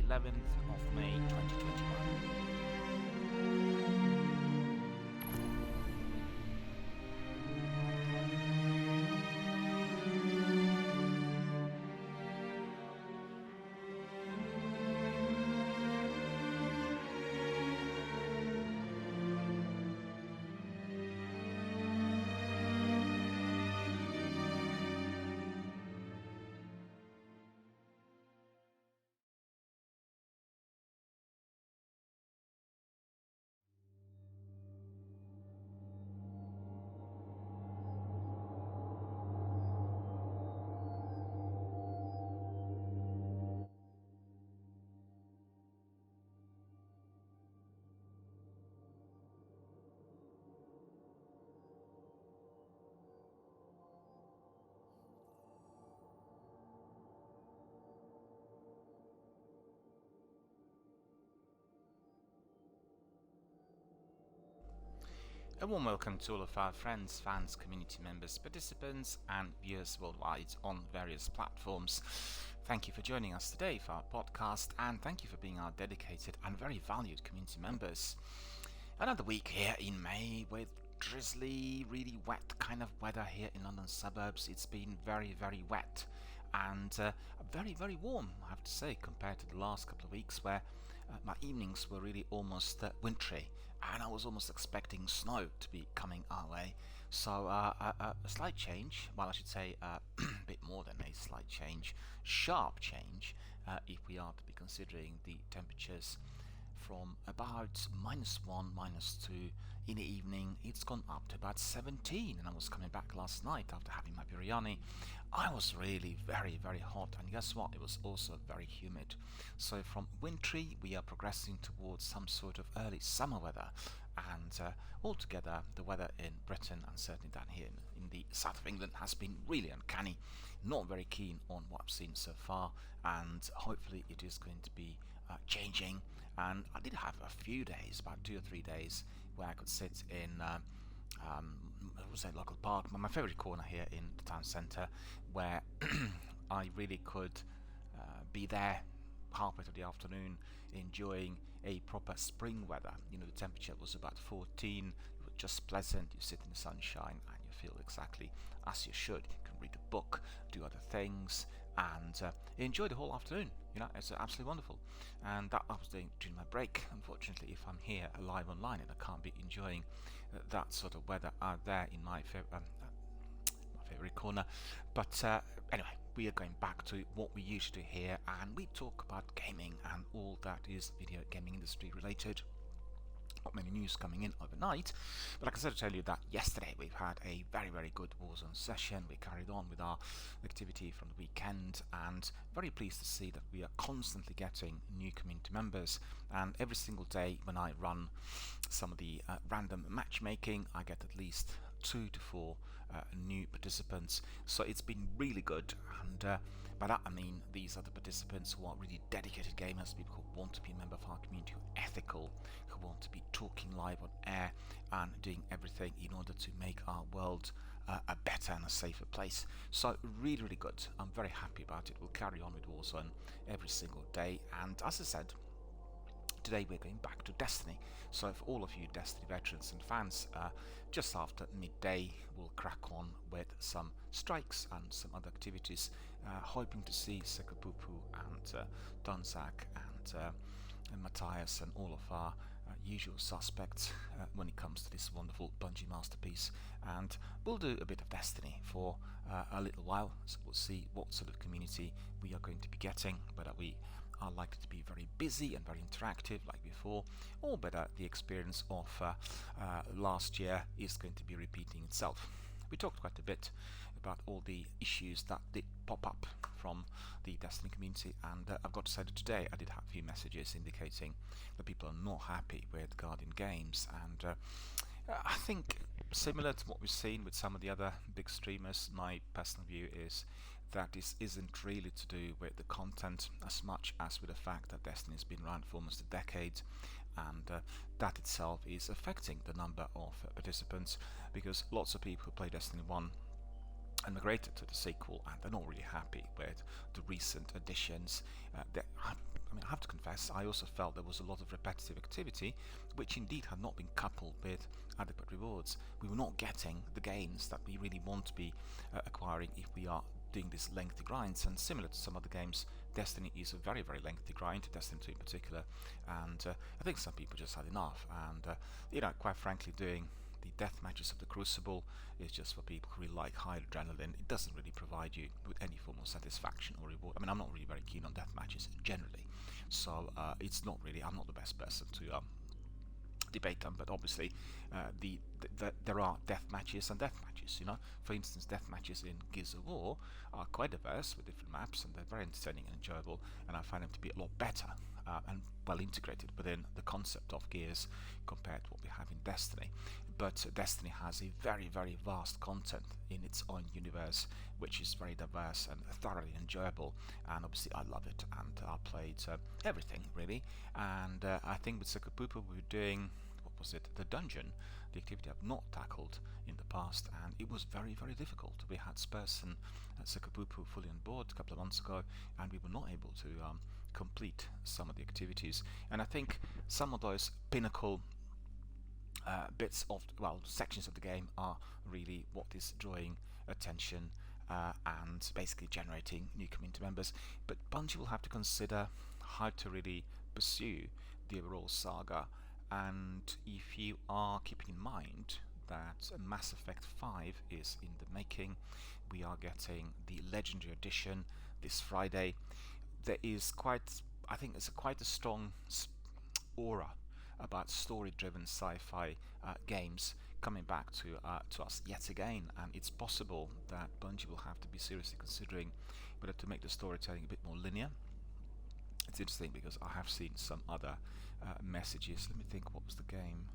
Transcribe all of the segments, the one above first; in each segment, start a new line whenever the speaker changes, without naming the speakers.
11th of May 2021. A warm welcome to all of our friends, fans, community members, participants and viewers worldwide on various platforms. Thank you for joining us today for our podcast, and thank you for being our dedicated and very valued community members. Another week here in May with drizzly, really wet kind of weather here in London suburbs. It's been very, very wet and very, very warm, I have to say, compared to the last couple of weeks where my evenings were really almost wintry, and I was almost expecting snow to be coming our way. So a slight change, well, I should say a bit more than a slight change, sharp change, if we are to be considering the temperatures from about -1, -2 in the evening. It's gone up to about 17, and I was coming back last night after having my biryani. I was really very, very hot, and guess what? It was also very humid. So from wintry we are progressing towards some sort of early summer weather, and altogether the weather in Britain, and certainly down here in the south of England, has been really uncanny. Not very keen on what I've seen so far, and hopefully it is going to be changing. And I did have a few days, about 2 or 3 days, where I could sit in local park, my favourite corner here in the town centre, where I really could be there halfway through the afternoon enjoying a proper spring weather. You know, the temperature was about 14, it was just pleasant. You sit in the sunshine and you feel exactly as you should. You can read a book, do other things, and enjoy the whole afternoon. You know, it's absolutely wonderful. And that I was doing during my break. Unfortunately, if I'm here live online and I can't be enjoying that sort of weather out there in my favorite corner. But anyway, we are going back to what we used to hear, and we talk about gaming and all that is video gaming industry related. Not many news coming in overnight, but I can sort of tell you that yesterday we've had a very, very good Warzone session. We carried on with our activity from the weekend, and very pleased to see that we are constantly getting new community members. And every single day when I run some of the random matchmaking, I get at least 2 to 4 new participants. So it's been really good, and by that I mean these are the participants who are really dedicated gamers, people who want to be a member of our community, who are ethical, who want to be talking live on air and doing everything in order to make our world a better and a safer place. So really, really good. I'm very happy about it. We'll carry on with Warzone every single day, and as I said, today we're going back to Destiny. So for all of you Destiny veterans and fans, just after midday we'll crack on with some strikes and some other activities, hoping to see Sekapupu and Donzak and Matthias and all of our usual suspects when it comes to this wonderful Bungie masterpiece. And we'll do a bit of Destiny for a little while, so we'll see what sort of community we are going to be getting, but we are likely to be very busy and very interactive like before, or better, the experience of last year is going to be repeating itself. We talked quite a bit about all the issues that did pop up from the Destiny community, and I've got to say that today I did have a few messages indicating that people are not happy with Guardian Games, and I think similar to what we've seen with some of the other big streamers, my personal view is that this isn't really to do with the content as much as with the fact that Destiny has been around for almost a decade, and that itself is affecting the number of participants, because lots of people who play Destiny 1 and migrated to the sequel, and they're not really happy with the recent additions. I have to confess, I also felt there was a lot of repetitive activity, which indeed had not been coupled with adequate rewards. We were not getting the gains that we really want to be acquiring if we are doing these lengthy grinds. And similar to some other games, Destiny is a very, very lengthy grind, Destiny 2 in particular, and I think some people just had enough. And quite frankly, doing the death matches of the Crucible is just for people who really like high adrenaline. It doesn't really provide you with any form of satisfaction or reward. I mean, I'm not really very keen on death matches generally, so it's not really. I'm not the best person to debate them, but obviously there are death matches and death matches. For instance, death matches in Gears of War are quite diverse with different maps, and they're very entertaining and enjoyable, and I find them to be a lot better and well integrated within the concept of Gears compared to what we have in Destiny. But Destiny has a very, very vast content in its own universe, which is very diverse and thoroughly enjoyable, and obviously I love it, and I played everything really. And I think with Sukapupa we were doing, what was it, the dungeon, the activity I've not tackled in the past, and it was very, very difficult. We had Spurs and Sukapupa fully on board a couple of months ago, and we were not able to complete some of the activities. And I think some of those pinnacle bits of, sections of the game are really what is drawing attention and basically generating new community members. But Bungie will have to consider how to really pursue the overall saga, and if you are keeping in mind that Mass Effect 5 is in the making, we are getting the Legendary Edition this Friday. There is I think there's quite a strong aura about story-driven sci-fi games coming back to us yet again, and it's possible that Bungie will have to be seriously considering whether to make the storytelling a bit more linear. It's interesting because I have seen some other messages. Let me think, what was the game?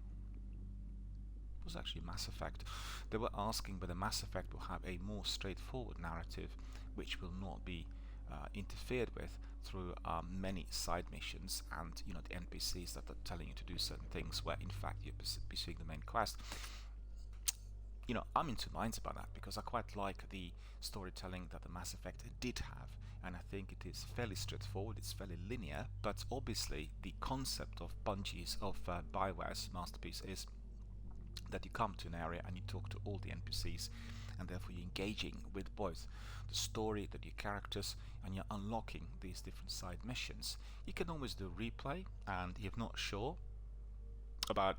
It was actually Mass Effect. They were asking whether Mass Effect will have a more straightforward narrative which will not be interfered with through many side missions and the NPCs that are telling you to do certain things where in fact you're pursuing the main quest. I'm in two minds about that because I quite like the storytelling that the Mass Effect did have, and I think it is fairly straightforward, it's fairly linear, but obviously the concept of BioWare's masterpiece is that you come to an area and you talk to all the NPCs, and therefore you're engaging with both the story, your characters, and you're unlocking these different side missions. You can always do replay, and if not sure about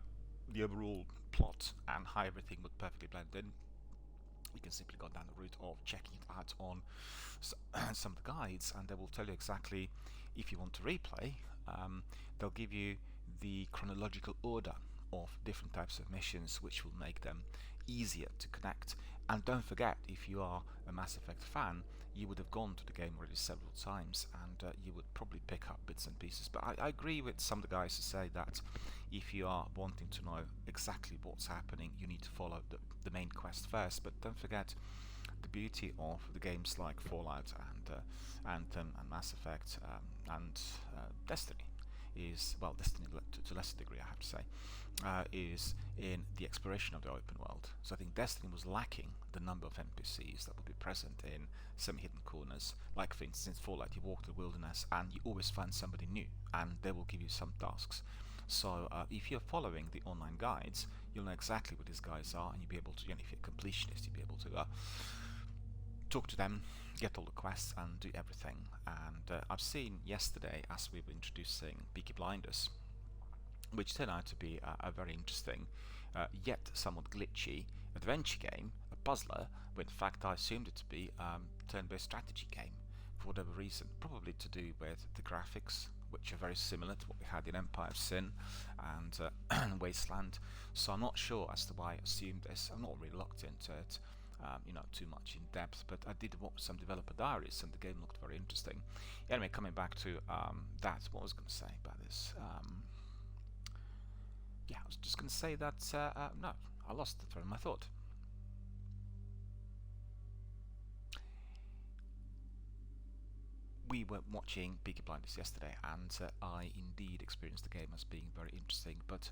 the overall plot and how everything would perfectly blend in, you can simply go down the route of checking it out on some of the guides, and they will tell you exactly, if you want to replay, they'll give you the chronological order of different types of missions, which will make them easier to connect. And don't forget, if you are a Mass Effect fan, you would have gone to the game already several times, and you would probably pick up bits and pieces. But I agree with some of the guys who say that if you are wanting to know exactly what's happening, you need to follow the main quest first. But don't forget, the beauty of the games like Fallout and Anthem and Mass Effect and Destiny is, well, Destiny to a lesser degree I have to say, is in the exploration of the open world. So I think Destiny was lacking the number of NPCs that would be present in some hidden corners. Like for instance Fallout, you walk the wilderness and you always find somebody new and they will give you some tasks. So if you're following the online guides, you'll know exactly what these guys are, and you'll be able to, if you're a completionist, you'll be able to talk to them, get all the quests and do everything. And I've seen yesterday, as we were introducing Peaky Blinders, which turned out to be a very interesting yet somewhat glitchy adventure game, a puzzler, but in fact I assumed it to be a turn-based strategy game for whatever reason, probably to do with the graphics, which are very similar to what we had in Empire of Sin and Wasteland. So I'm not sure as to why I assumed this. I'm not really looked into it too much in depth, but I did watch some developer diaries and the game looked very interesting. Anyway, coming back to that, what I was going to say about this, yeah, I was just going to say that no, I lost the thread of my thought. We were watching Peaky Blinders yesterday, and I indeed experienced the game as being very interesting, but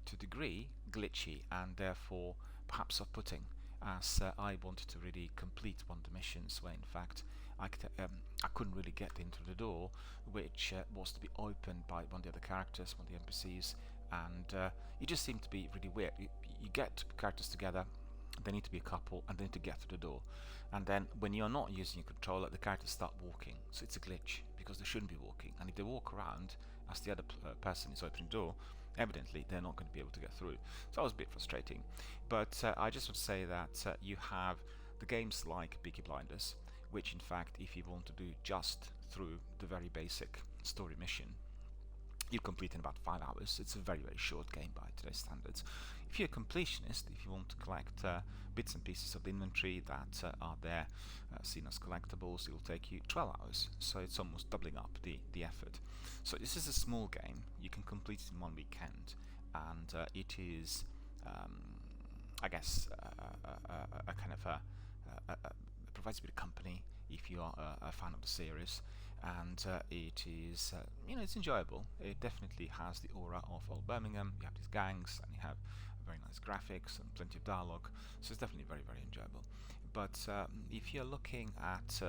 to a degree glitchy, and therefore perhaps off-putting, as I wanted to really complete one of the missions where in fact I couldn't really get into the door, which was to be opened by one of the other characters, one of the NPCs, and it just seemed to be really weird. You get characters together, they need to be a couple, and they need to get through the door. And then when you're not using your controller, the characters start walking. So it's a glitch, because they shouldn't be walking. And if they walk around as the other person is opening the door, evidently they're not going to be able to get through. So that was a bit frustrating. But I just would say that you have the games like Peaky Blinders, which in fact, if you want to do just through the very basic story mission, you complete in about 5 hours. It's a very, very short game by today's standards. If you're a completionist, if you want to collect bits and pieces of the inventory that are there seen as collectibles, it will take you 12 hours. So it's almost doubling up the effort. So this is a small game. You can complete it in one weekend, and it is, I guess, a kind of provides a bit of company if you are a fan of the series, and it is, it's enjoyable. It definitely has the aura of old Birmingham. You have these gangs, and you have very nice graphics and plenty of dialogue, so it's definitely very, very enjoyable. But if you're looking at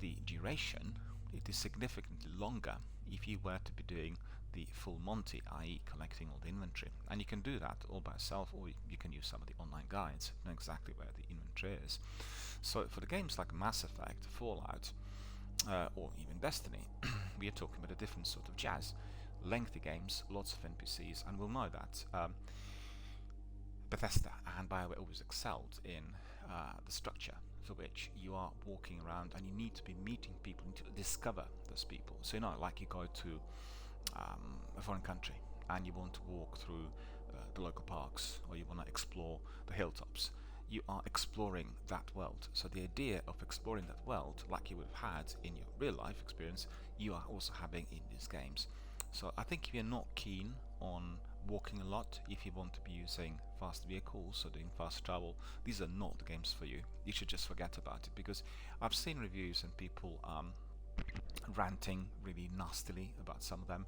the duration, it is significantly longer if you were to be doing the full Monty, i.e. collecting all the inventory. And you can do that all by yourself, or you can use some of the online guides to know exactly where the inventory is. So for the games like Mass Effect, Fallout, or even Destiny, we are talking about a different sort of jazz. Lengthy games, lots of NPCs, and we'll know that Bethesda and BioWare always excelled in the structure, for which you are walking around and you need to be meeting people, you need to discover those people. So like you go to a foreign country and you want to walk through the local parks, or you want to explore the hilltops. You are exploring that world. So the idea of exploring that world, like you would have had in your real life experience, you are also having in these games. So I think if you're not keen on walking a lot, if you want to be using fast vehicles or doing fast travel, these are not the games for you. You should just forget about it, because I've seen reviews and people ranting really nastily about some of them,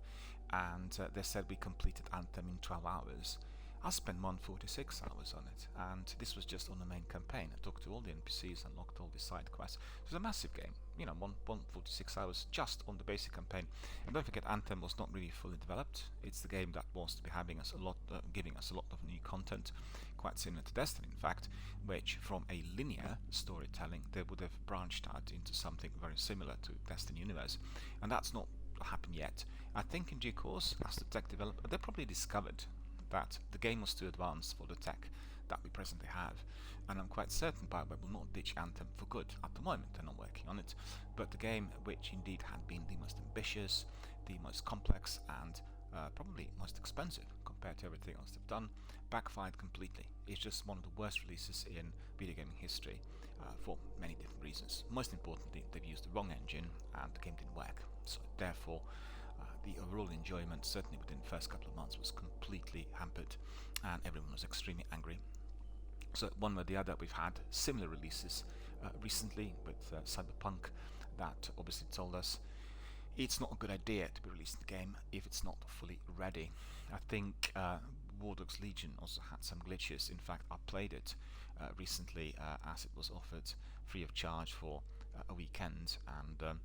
and they said we completed Anthem in 12 hours. I spent 146 hours on it, and this was just on the main campaign. I talked to all the NPCs, unlocked all the side quests. It was a massive game, 146 hours just on the basic campaign. And don't forget, Anthem was not really fully developed. It's the game that was to be having us a lot, giving us a lot of new content, quite similar to Destiny, in fact, which from a linear storytelling, they would have branched out into something very similar to Destiny universe, and that's not happened yet. I think in due course, as the tech developer, they probably discovered that the game was too advanced for the tech that we presently have, and I'm quite certain BioWare will not ditch Anthem for good. At the moment they're not working on it, but the game, which indeed had been the most ambitious, the most complex, and probably most expensive compared to everything else they've done, backfired completely. It's just one of the worst releases in video gaming history for many different reasons. Most importantly, they've used the wrong engine and the game didn't work. So therefore the overall enjoyment, certainly within the first couple of months, was completely hampered, and everyone was extremely angry. So one way or the other, we've had similar releases recently with Cyberpunk that obviously told us it's not a good idea to be releasing the game if it's not fully ready. I think War Dogs Legion also had some glitches. In fact, I played it recently as it was offered free of charge for a weekend, and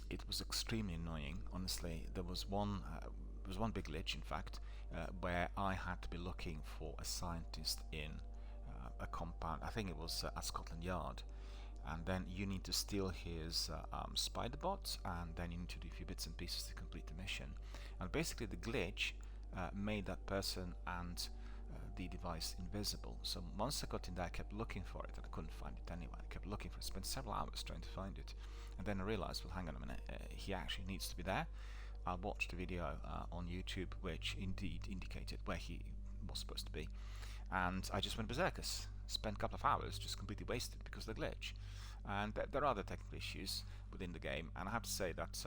it was extremely annoying. Honestly, there was one big glitch, in fact, where I had to be looking for a scientist in a compound. I think it was at Scotland Yard, and then you need to steal his spider bot, and then you need to do a few bits and pieces to complete the mission. And basically, the glitch made that person and the device invisible. So once I got in there, I kept looking for it, and I couldn't find it anywhere. I kept looking for it, spent several hours trying to find it, and then I realized, well, hang on a minute, he actually needs to be there. I watched a video on YouTube which indeed indicated where he was supposed to be, and I just went berserkers. Spent a couple of hours just completely wasted because of the glitch. And there are other technical issues within the game, and I have to say that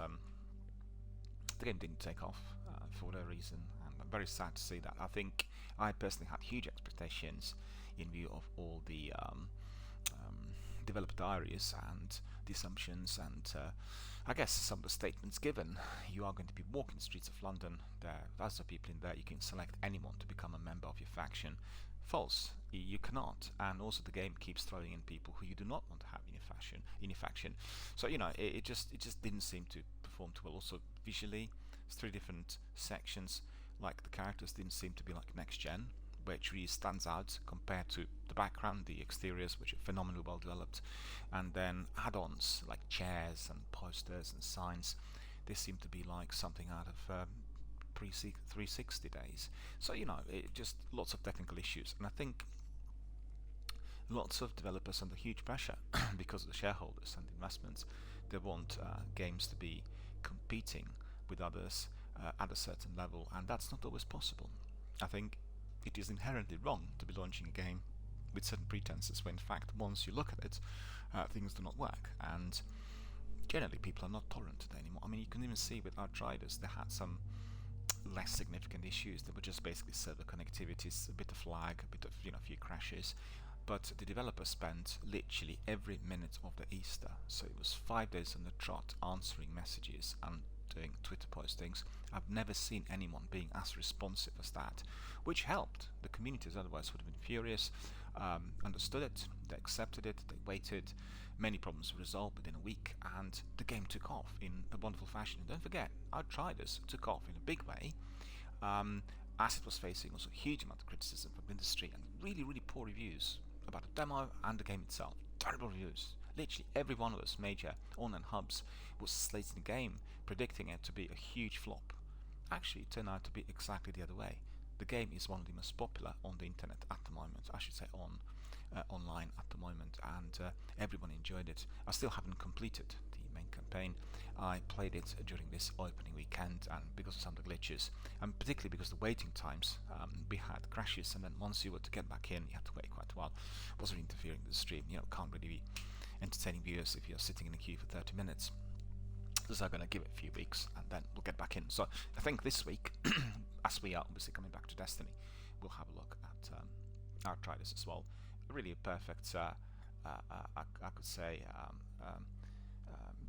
the game didn't take off for whatever reason, and I'm very sad to see that. I think I personally had huge expectations in view of all the developer diaries and the assumptions, and I guess some of the statements given. You are going to be walking the streets of London. There are lots of people in there. You can select anyone to become a member of your faction false. You cannot, and also the game keeps throwing in people who you do not want to have in your faction. So it just didn't seem to perform too well. Also visually, it's three different sections. Like the characters didn't seem to be like next gen, which really stands out compared to the background, the exteriors, which are phenomenally well developed, and then add-ons like chairs and posters and signs. They seem to be like something out of pre-360 days. So it just lots of technical issues, and I think lots of developers under huge pressure because of the shareholders and investments. They want games to be competing with others at a certain level, and that's not always possible. I think it is inherently wrong to be launching a game with certain pretenses when in fact once you look at it, things do not work, and generally people are not tolerant today anymore. I mean, you can even see with Outriders they had some less significant issues. They were just basically server connectivities, a bit of lag, a bit of a few crashes, but the developers spent literally every minute of the Easter, so it was 5 days on the trot answering messages and doing Twitter postings. I've never seen anyone being as responsive as that, which helped. The communities otherwise would have been furious, understood it, they accepted it, they waited. Many problems were resolved within a week, and the game took off in a wonderful fashion. And don't forget, Outriders took off in a big way, as it was facing also a huge amount of criticism from industry and really, really poor reviews about the demo and the game itself. Terrible reviews. Literally every one of those major online hubs was slating the game, predicting it to be a huge flop. Actually, it turned out to be exactly the other way. The game is one of the most popular on the internet at the moment. I should say online at the moment, and everyone enjoyed it. I still haven't completed the main campaign. I played it during this opening weekend, and because of some of the glitches, and particularly because of the waiting times, we had crashes, and then once you were to get back in, you had to wait quite a while. It was really interfering with the stream. Can't really be entertaining viewers if you're sitting in a queue for 30 minutes. So I'm going to give it a few weeks, and then we'll get back in. So I think this week, as we are obviously coming back to Destiny, we'll have a look at Outriders as well. Really a perfect, I could say,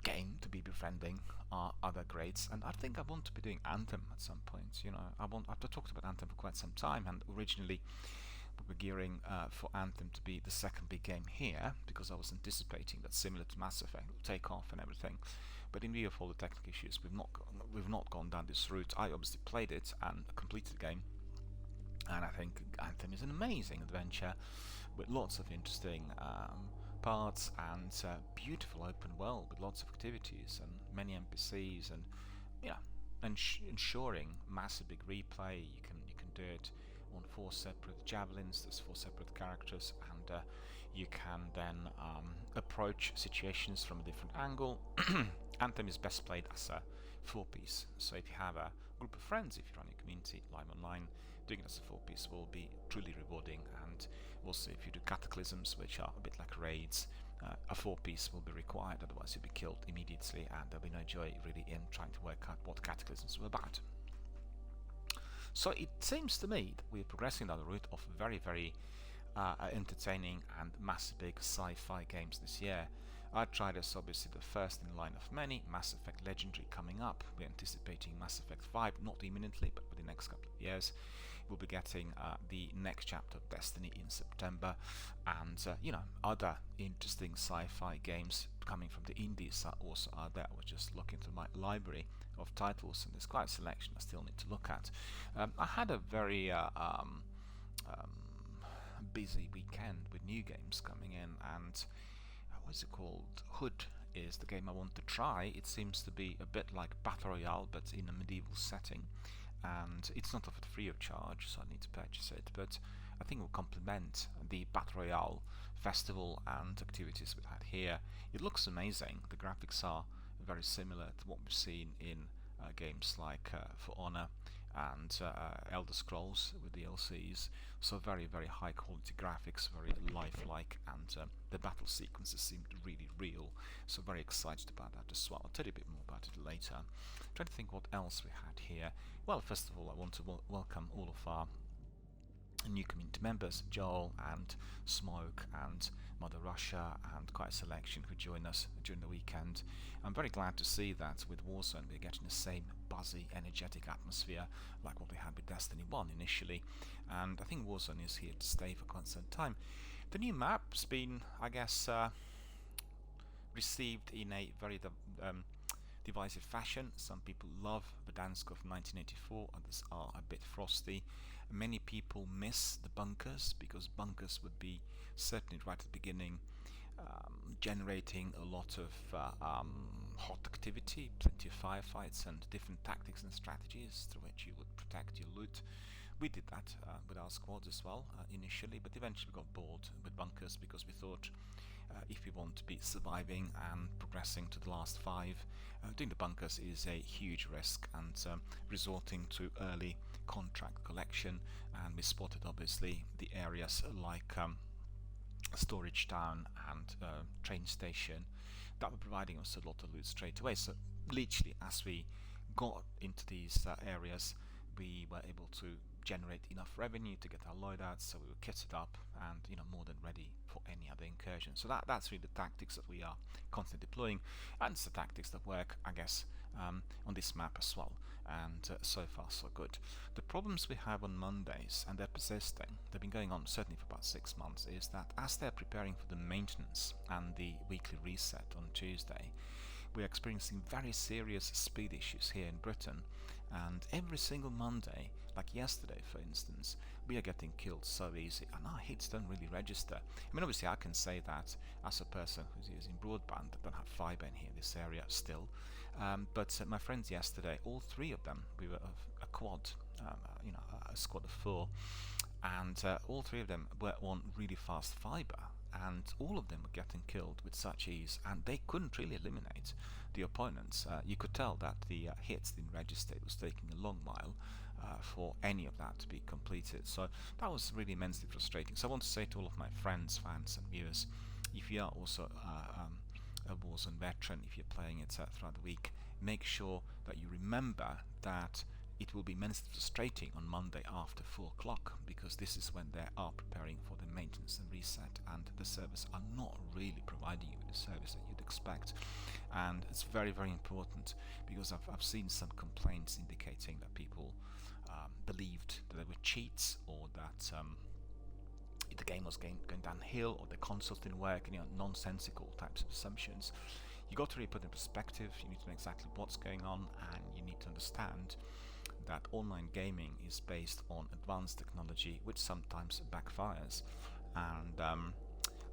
game to be befriending other grades, and I think I want to be doing Anthem at some point. I've talked about Anthem for quite some time, and originally we were gearing for Anthem to be the second big game here, because I was anticipating that similar to Mass Effect will take off and everything. But in view of all the technical issues, we've not gone down this route. I obviously played it and completed the game, and I think Anthem is an amazing adventure with lots of interesting parts and beautiful open world with lots of activities and many NPCs, and ensuring massive big replay. You can do it on 4 separate javelins. There's 4 separate characters, and you can then approach situations from a different angle. Anthem is best played as a 4-piece, so if you have a group of friends, if you run your community live online, doing it as a 4-piece will be truly rewarding. And also if you do cataclysms, which are a bit like raids, a 4-piece will be required, otherwise you'll be killed immediately, and there'll be no joy really in trying to work out what cataclysms were about. So it seems to me that we're progressing down the route of very, very entertaining and massive big sci-fi games this year. Outriders obviously the first in line of many. Mass Effect Legendary coming up. We're anticipating Mass Effect 5, not imminently, but within the next couple of years. We'll be getting the next chapter of Destiny in September, and other interesting sci-fi games coming from the indies also are there. We're just looking through my library of titles, and there's quite a selection I still need to look at. I had a very busy weekend with new games coming in, and what's it called? Hood is the game I want to try. It seems to be a bit like Battle Royale, but in a medieval setting, and it's not offered free of charge, so I need to purchase it, but I think it will complement the Battle Royale festival and activities we've had here. It looks amazing. The graphics are very similar to what we've seen in games like For Honor and Elder Scrolls with DLCs, so very, very high quality graphics, very lifelike, and the battle sequences seem really real, so very excited about that as well. I'll tell you a bit more about it later. I'm trying to think what else we had here. Well, first of all, I want to welcome all of our new community members, Joel and Smoke and Mother Russia and quite a selection who join us during the weekend. I'm very glad to see that with Warzone we're getting the same buzzy, energetic atmosphere like what we had with Destiny 1 initially, and I think Warzone is here to stay for quite some time. The new map's been, I guess, received in a very divisive fashion. Some people love Verdansk of 1984, others are a bit frosty. Many people miss the bunkers because bunkers would be certainly right at the beginning generating a lot of hot activity, plenty of firefights and different tactics and strategies through which you would protect your loot. We did that with our squads as well initially, but eventually we got bored with bunkers because we thought if we want to be surviving and progressing to the last five, doing the bunkers is a huge risk, and resorting to early contract collection, and we spotted obviously the areas like storage town and train station that were providing us a lot of loot straight away. So literally as we got into these areas, we were able to generate enough revenue to get our loadouts, so we were kitted up and more than ready for any other incursion. So that's really the tactics that we are constantly deploying, and it's the tactics that work, I guess, on this map as well, and so far so good. The problems we have on Mondays, and they're persisting, they've been going on certainly for about 6 months, is that as they're preparing for the maintenance and the weekly reset on Tuesday, we're experiencing very serious speed issues here in Britain, and every single Monday, like yesterday for instance, we are getting killed so easy and our hits don't really register. I mean, obviously I can say that as a person who's using broadband. I don't have fiber in here, this area still, but my friends yesterday, all three of them, we were a quad, a squad of 4, and all three of them were on really fast fiber, and all of them were getting killed with such ease, and they couldn't really eliminate the opponents. You could tell that the hits didn't register. It was taking a long while for any of that to be completed, so that was really immensely frustrating. So I want to say to all of my friends, fans and viewers, if you are also a Warzone veteran, if you're playing it throughout the week, make sure that you remember that it will be immensely frustrating on Monday after 4 o'clock, because this is when they are preparing for the maintenance and reset, and the servers are not really providing you with the service that you'd expect. And it's very, very important, because I've seen some complaints indicating that people believed that there were cheats, or that the game was going downhill, or the consoles didn't work, and nonsensical types of assumptions. You got to really put in perspective. You need to know exactly what's going on, and you need to understand that online gaming is based on advanced technology, which sometimes backfires. And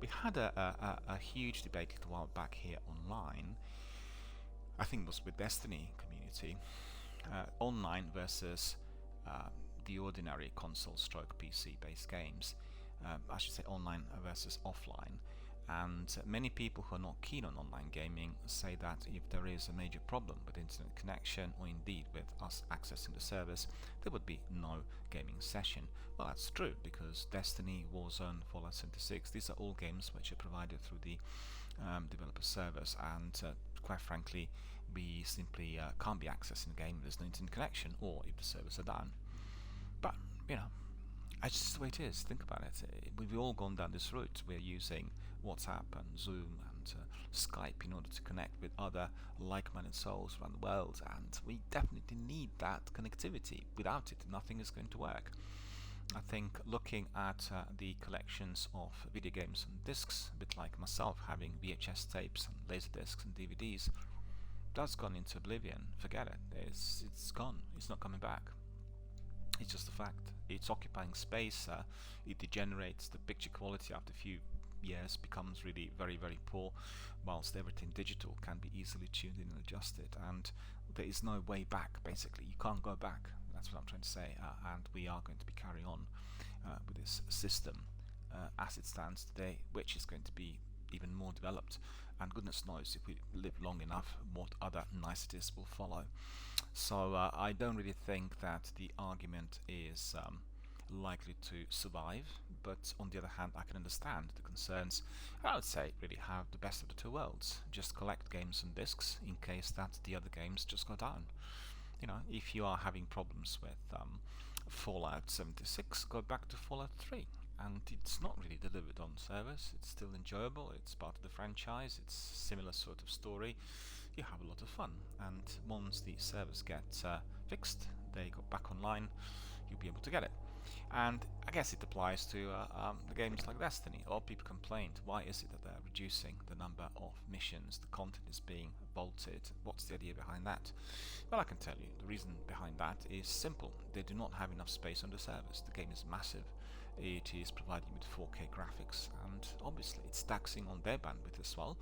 we had a huge debate a little while back here online. I think it was with Destiny community, online versus the ordinary console stroke PC based games. I should say online versus offline. And many people who are not keen on online gaming say that if there is a major problem with internet connection, or indeed with us accessing the servers, there would be no gaming session. Well, that's true, because Destiny, Warzone, Fallout 76, these are all games which are provided through the developer servers, and quite frankly, we simply can't be accessing the game if there's no internet connection, or if the servers are down. But, it's just the way it is. Think about it. We've all gone down this route. We're using WhatsApp and Zoom and Skype in order to connect with other like-minded souls around the world, and we definitely need that connectivity. Without it, nothing is going to work. I think looking at the collections of video games on discs, a bit like myself having VHS tapes and laserdiscs and DVDs, that's gone into oblivion. Forget it. It's gone. It's not coming back. It's just a fact. It's occupying space, it degenerates, the picture quality after a few years becomes really very, very poor, whilst everything digital can be easily tuned in and adjusted, and there is no way back. Basically, you can't go back. That's what I'm trying to say, and we are going to be carrying on with this system as it stands today, which is going to be even more developed, and goodness knows if we live long enough what other niceties will follow. So I don't really think that the argument is likely to survive, but on the other hand I can understand the concerns. I would say really have the best of the two worlds. Just collect games and discs in case that the other games just go down. If you are having problems with Fallout 76 go back to Fallout 3, and it's not really delivered on servers. It's still enjoyable, it's part of the franchise, it's similar sort of story. You have a lot of fun, and once the servers get fixed, they go back online, you'll be able to get it. And I guess it applies to the games like Destiny. A lot of people complained, why is it that they're reducing the number of missions, the content is being bolted, what's the idea behind that? Well, I can tell you, the reason behind that is simple. They do not have enough space on the servers. The game is massive. It is providing with 4K graphics, and obviously it's taxing on their bandwidth as well.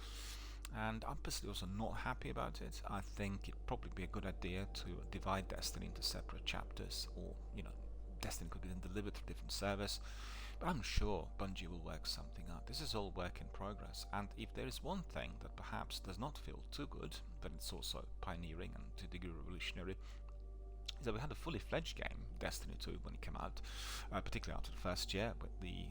And I'm personally also not happy about it. I think it'd probably be a good idea to divide Destiny into separate chapters, or, Destiny could be then delivered through different servers. But I'm sure Bungie will work something out. This is all work in progress, and if there is one thing that perhaps does not feel too good, but it's also pioneering and to a degree revolutionary, is that we had a fully fledged game, Destiny 2, when it came out, particularly after the first year, with the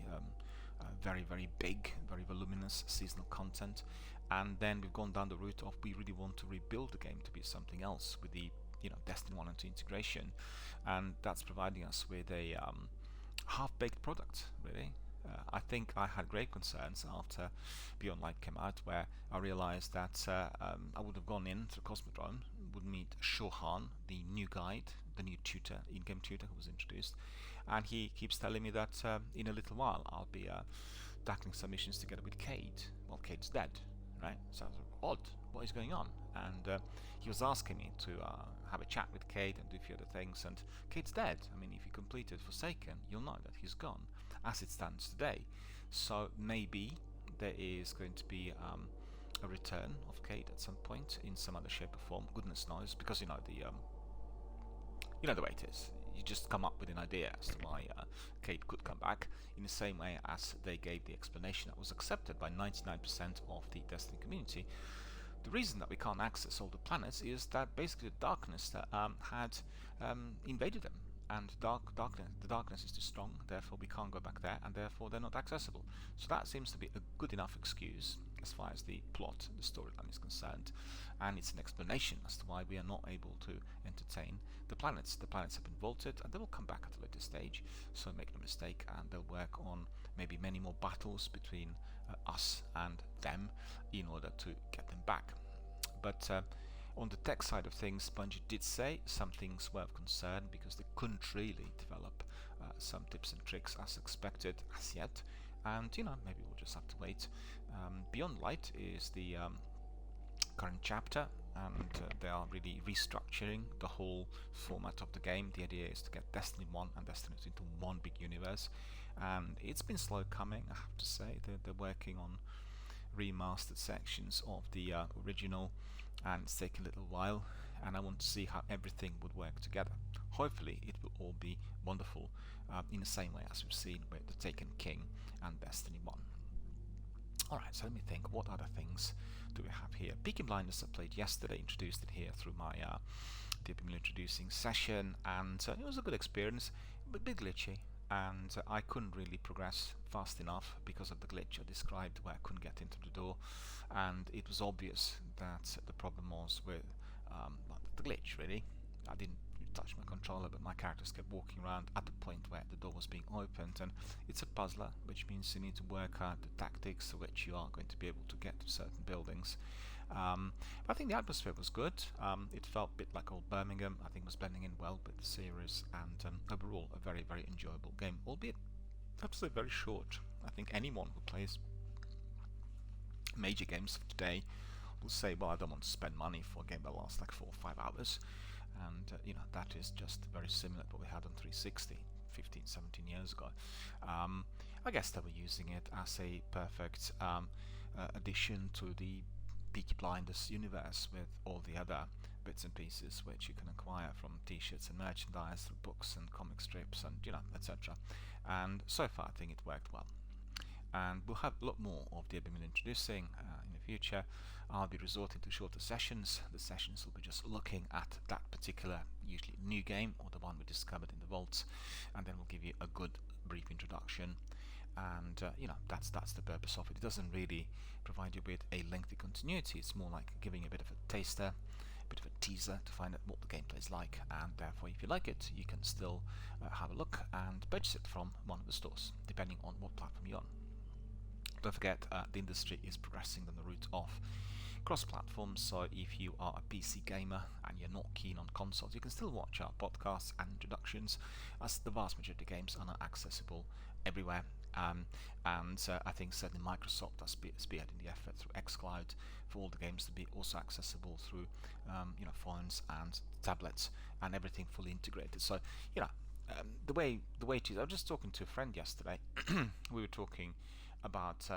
very, very big, very voluminous seasonal content. And then we've gone down the route of we really want to rebuild the game to be something else with the Destiny 1 and 2 integration, and that's providing us with a half-baked product, really. I think I had great concerns after Beyond Light came out, where I realized that I would have gone in to Cosmodrome, would meet Shohan, the new guide, the new tutor, in-game tutor who was introduced, and he keeps telling me that in a little while I'll be tackling some missions together with Cade. Well, Cade's dead, right? Sounds odd. What is going on? And he was asking me to have a chat with Cade and do a few other things, and Cade's dead. I mean, if you completed Forsaken, you'll know that he's gone, as it stands today. So maybe there is going to be a return of Cade at some point in some other shape or form. Goodness knows, because the way it is. You just come up with an idea as to why Cade could come back, in the same way as they gave the explanation that was accepted by 99% of the Destiny community. The reason that we can't access all the planets is that basically the darkness had invaded them, and the darkness is too strong, therefore we can't go back there, and therefore they're not accessible. So that seems to be a good enough excuse as far as the plot, the storyline is concerned, and it's an explanation as to why we are not able to entertain the planets. The planets have been vaulted, and they will come back at a later stage, so make no mistake, and they'll work on maybe many more battles between us and them in order to get them back. But on the tech side of things, Bungie did say some things were of concern because they couldn't really develop some tips and tricks as expected as yet, and maybe we'll just have to wait. Beyond Light is the current chapter, and they are really restructuring the whole format of the game. The idea is to get Destiny 1 and Destiny 2 into one big universe, and it's been slow coming, I have to say. They're working on remastered sections of the original, and it's taken a little while, and I want to see how everything would work together. Hopefully it will all be wonderful, in the same way as we've seen with the Taken King and Destiny 1. Alright, so let me think, what other things do we have here? Peaky Blinders I played yesterday, introduced it here through my DRBMiller introducing session, and it was a good experience, but a bit glitchy, and I couldn't really progress fast enough because of the glitch I described, where I couldn't get into the door, and it was obvious that the problem was with the glitch, really. I didn't touch my controller, but my characters kept walking around at the point where the door was being opened, and it's a puzzler, which means you need to work out the tactics to which you are going to be able to get to certain buildings. I think the atmosphere was good. It felt a bit like old Birmingham. I think it was blending in well with the series, and overall a very, very enjoyable game, albeit absolutely very short. I think anyone who plays major games of today will say, well, I don't want to spend money for a game that lasts like 4 or 5 hours, and that is just very similar to what we had on 360 15, 17 years ago. I guess they were using it as a perfect addition to the Peaky Blinders universe, with all the other bits and pieces which you can acquire from t-shirts and merchandise, through books and comic strips and etc. And so far I think it worked well, and we'll have a lot more of DRBMiller introducing in the future. I'll be resorting to shorter sessions. The sessions will be just looking at that particular, usually new game, or the one we discovered in the vaults, and then we'll give you a good brief introduction, and that's the purpose of it. It doesn't really provide you with a lengthy continuity. It's more like giving a bit of a taster, bit of a teaser to find out what the gameplay is like, and therefore if you like it you can still have a look and purchase it from one of the stores depending on what platform you're on. Don't forget, the industry is progressing on the route of cross-platform, so if you are a PC gamer and you're not keen on consoles, you can still watch our podcasts and introductions, as the vast majority of games are now accessible everywhere. I think certainly Microsoft has spearheading the effort through xCloud for all the games to be also accessible through phones and tablets and everything fully integrated. So the way it is. I was just talking to a friend yesterday. We were talking about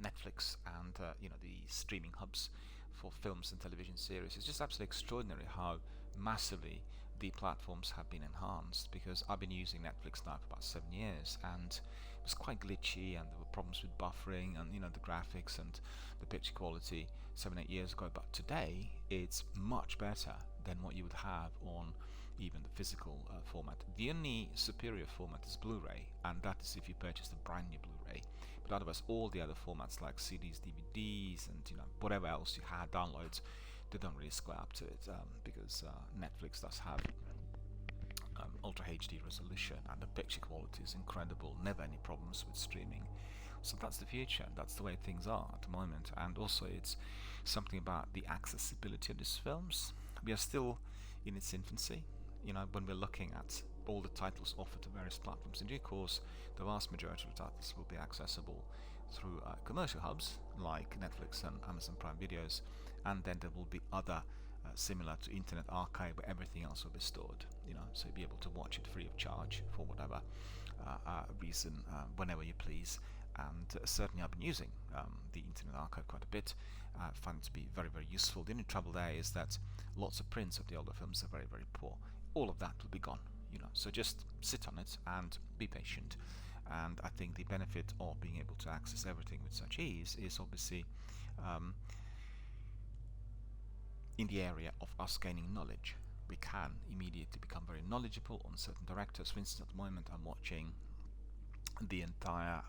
Netflix and the streaming hubs for films and television series. It's just absolutely extraordinary how massively the platforms have been enhanced, because I've been using Netflix now for about 7 years, and it was quite glitchy and there were problems with buffering and the graphics and the picture quality 7-8 years ago, but today it's much better than what you would have on even the physical format. The only superior format is Blu-ray, and that is if you purchase the brand new Blu-ray. But otherwise, all the other formats like CDs, DVDs, and whatever else you had downloads, they don't really square up to it, because Netflix does have Ultra HD resolution and the picture quality is incredible. Never any problems with streaming. So that's the future. That's the way things are at the moment. And also, it's something about the accessibility of these films. We are still in its infancy. When we're looking at all the titles offered to various platforms, in due course, the vast majority of titles will be accessible through commercial hubs like Netflix and Amazon Prime Videos, and then there will be other similar to Internet Archive where everything else will be stored. So you'll be able to watch it free of charge for whatever reason, whenever you please. And certainly I've been using the Internet Archive quite a bit. I find it to be very, very useful. The only trouble there is that lots of prints of the older films are very, very poor. All of that will be gone, so just sit on it and be patient. And I think the benefit of being able to access everything with such ease is obviously in the area of us gaining knowledge. We can immediately become very knowledgeable on certain directors. For instance, at the moment I'm watching the entire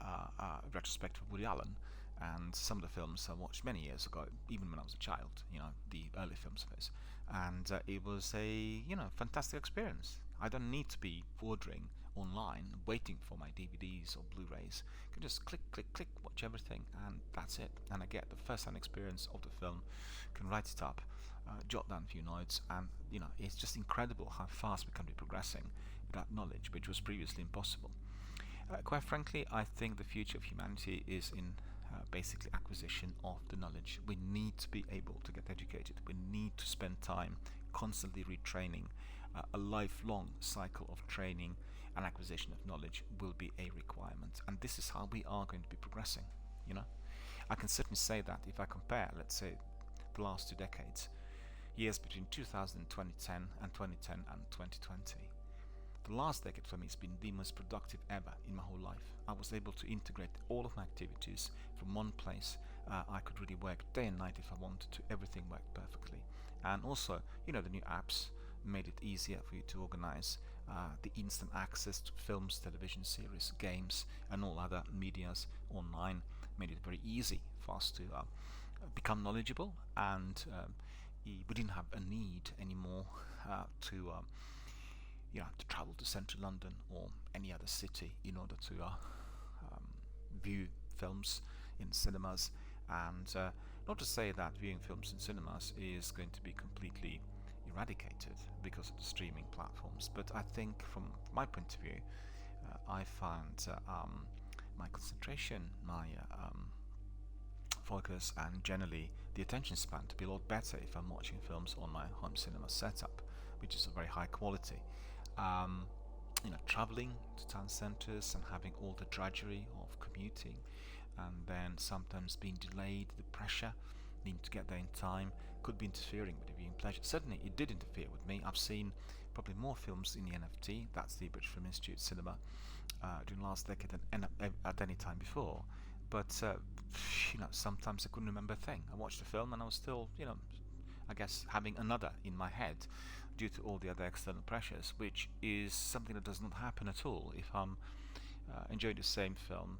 retrospective of Woody Allen, and some of the films I watched many years ago, even when I was a child, the early films of his, and it was a fantastic experience. I don't need to be ordering online, waiting for my DVDs or Blu-rays. I can just click, click, click, watch everything, and that's it. And I get the first-hand experience of the film, can write it up, jot down a few notes, and it's just incredible how fast we can be progressing with that knowledge, which was previously impossible. Quite frankly, I think the future of humanity is in basically acquisition of the knowledge. We need to be able to get educated. We need to spend time constantly retraining. A lifelong cycle of training and acquisition of knowledge will be a requirement, and this is how we are going to be progressing. I can certainly say that if I compare, let's say, the last 2 decades, years between 2010 and 2020, the last decade for me has been the most productive ever in my whole life. I was able to integrate all of my activities from one place. I could really work day and night if I wanted to. Everything worked perfectly. And also, the new apps made it easier for you to organize the instant access to films, television series, games, and all other medias online. Made it very easy for us to become knowledgeable, and we didn't have a need anymore to travel to central London or any other city in order to view films in cinemas. And not to say that viewing films in cinemas is going to be completely eradicated because of the streaming platforms, but I think from my point of view, I found my concentration, my focus, and generally the attention span to be a lot better if I'm watching films on my home cinema setup, which is a very high quality. Traveling to town centres and having all the drudgery of commuting, and then sometimes being delayed, the pressure, needing to get there in time, could be interfering with the viewing pleasure. Certainly it did interfere with me. I've seen probably more films in the NFT, that's the British Film Institute cinema, during the last decade than at any time before. But sometimes I couldn't remember a thing. I watched a film and I was still, I guess, having another in my head due to all the other external pressures, which is something that does not happen at all if I'm enjoying the same film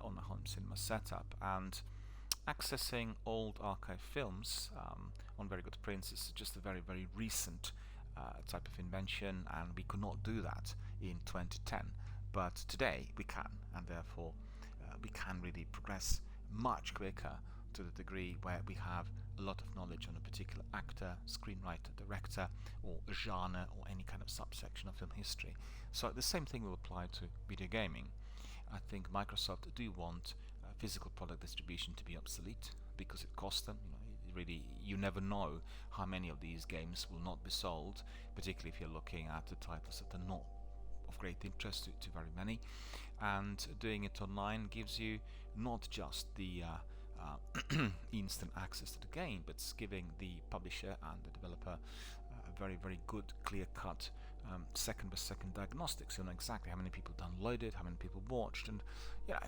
on my home cinema setup. And Accessing old archive films on very good prints is just a very, very recent type of invention, and we could not do that in 2010. But today we can, and therefore we can really progress much quicker, to the degree where we have a lot of knowledge on a particular actor, screenwriter, director, or genre, or any kind of subsection of film history. So the same thing will apply to video gaming. I think Microsoft do want physical product distribution to be obsolete, because it costs them. Really, you never know how many of these games will not be sold, particularly if you're looking at the titles that are not of great interest to very many. And doing it online gives you not just the instant access to the game, but it's giving the publisher and the developer a very, very good, clear-cut second-by-second diagnostics. You know exactly how many people downloaded, how many people watched, and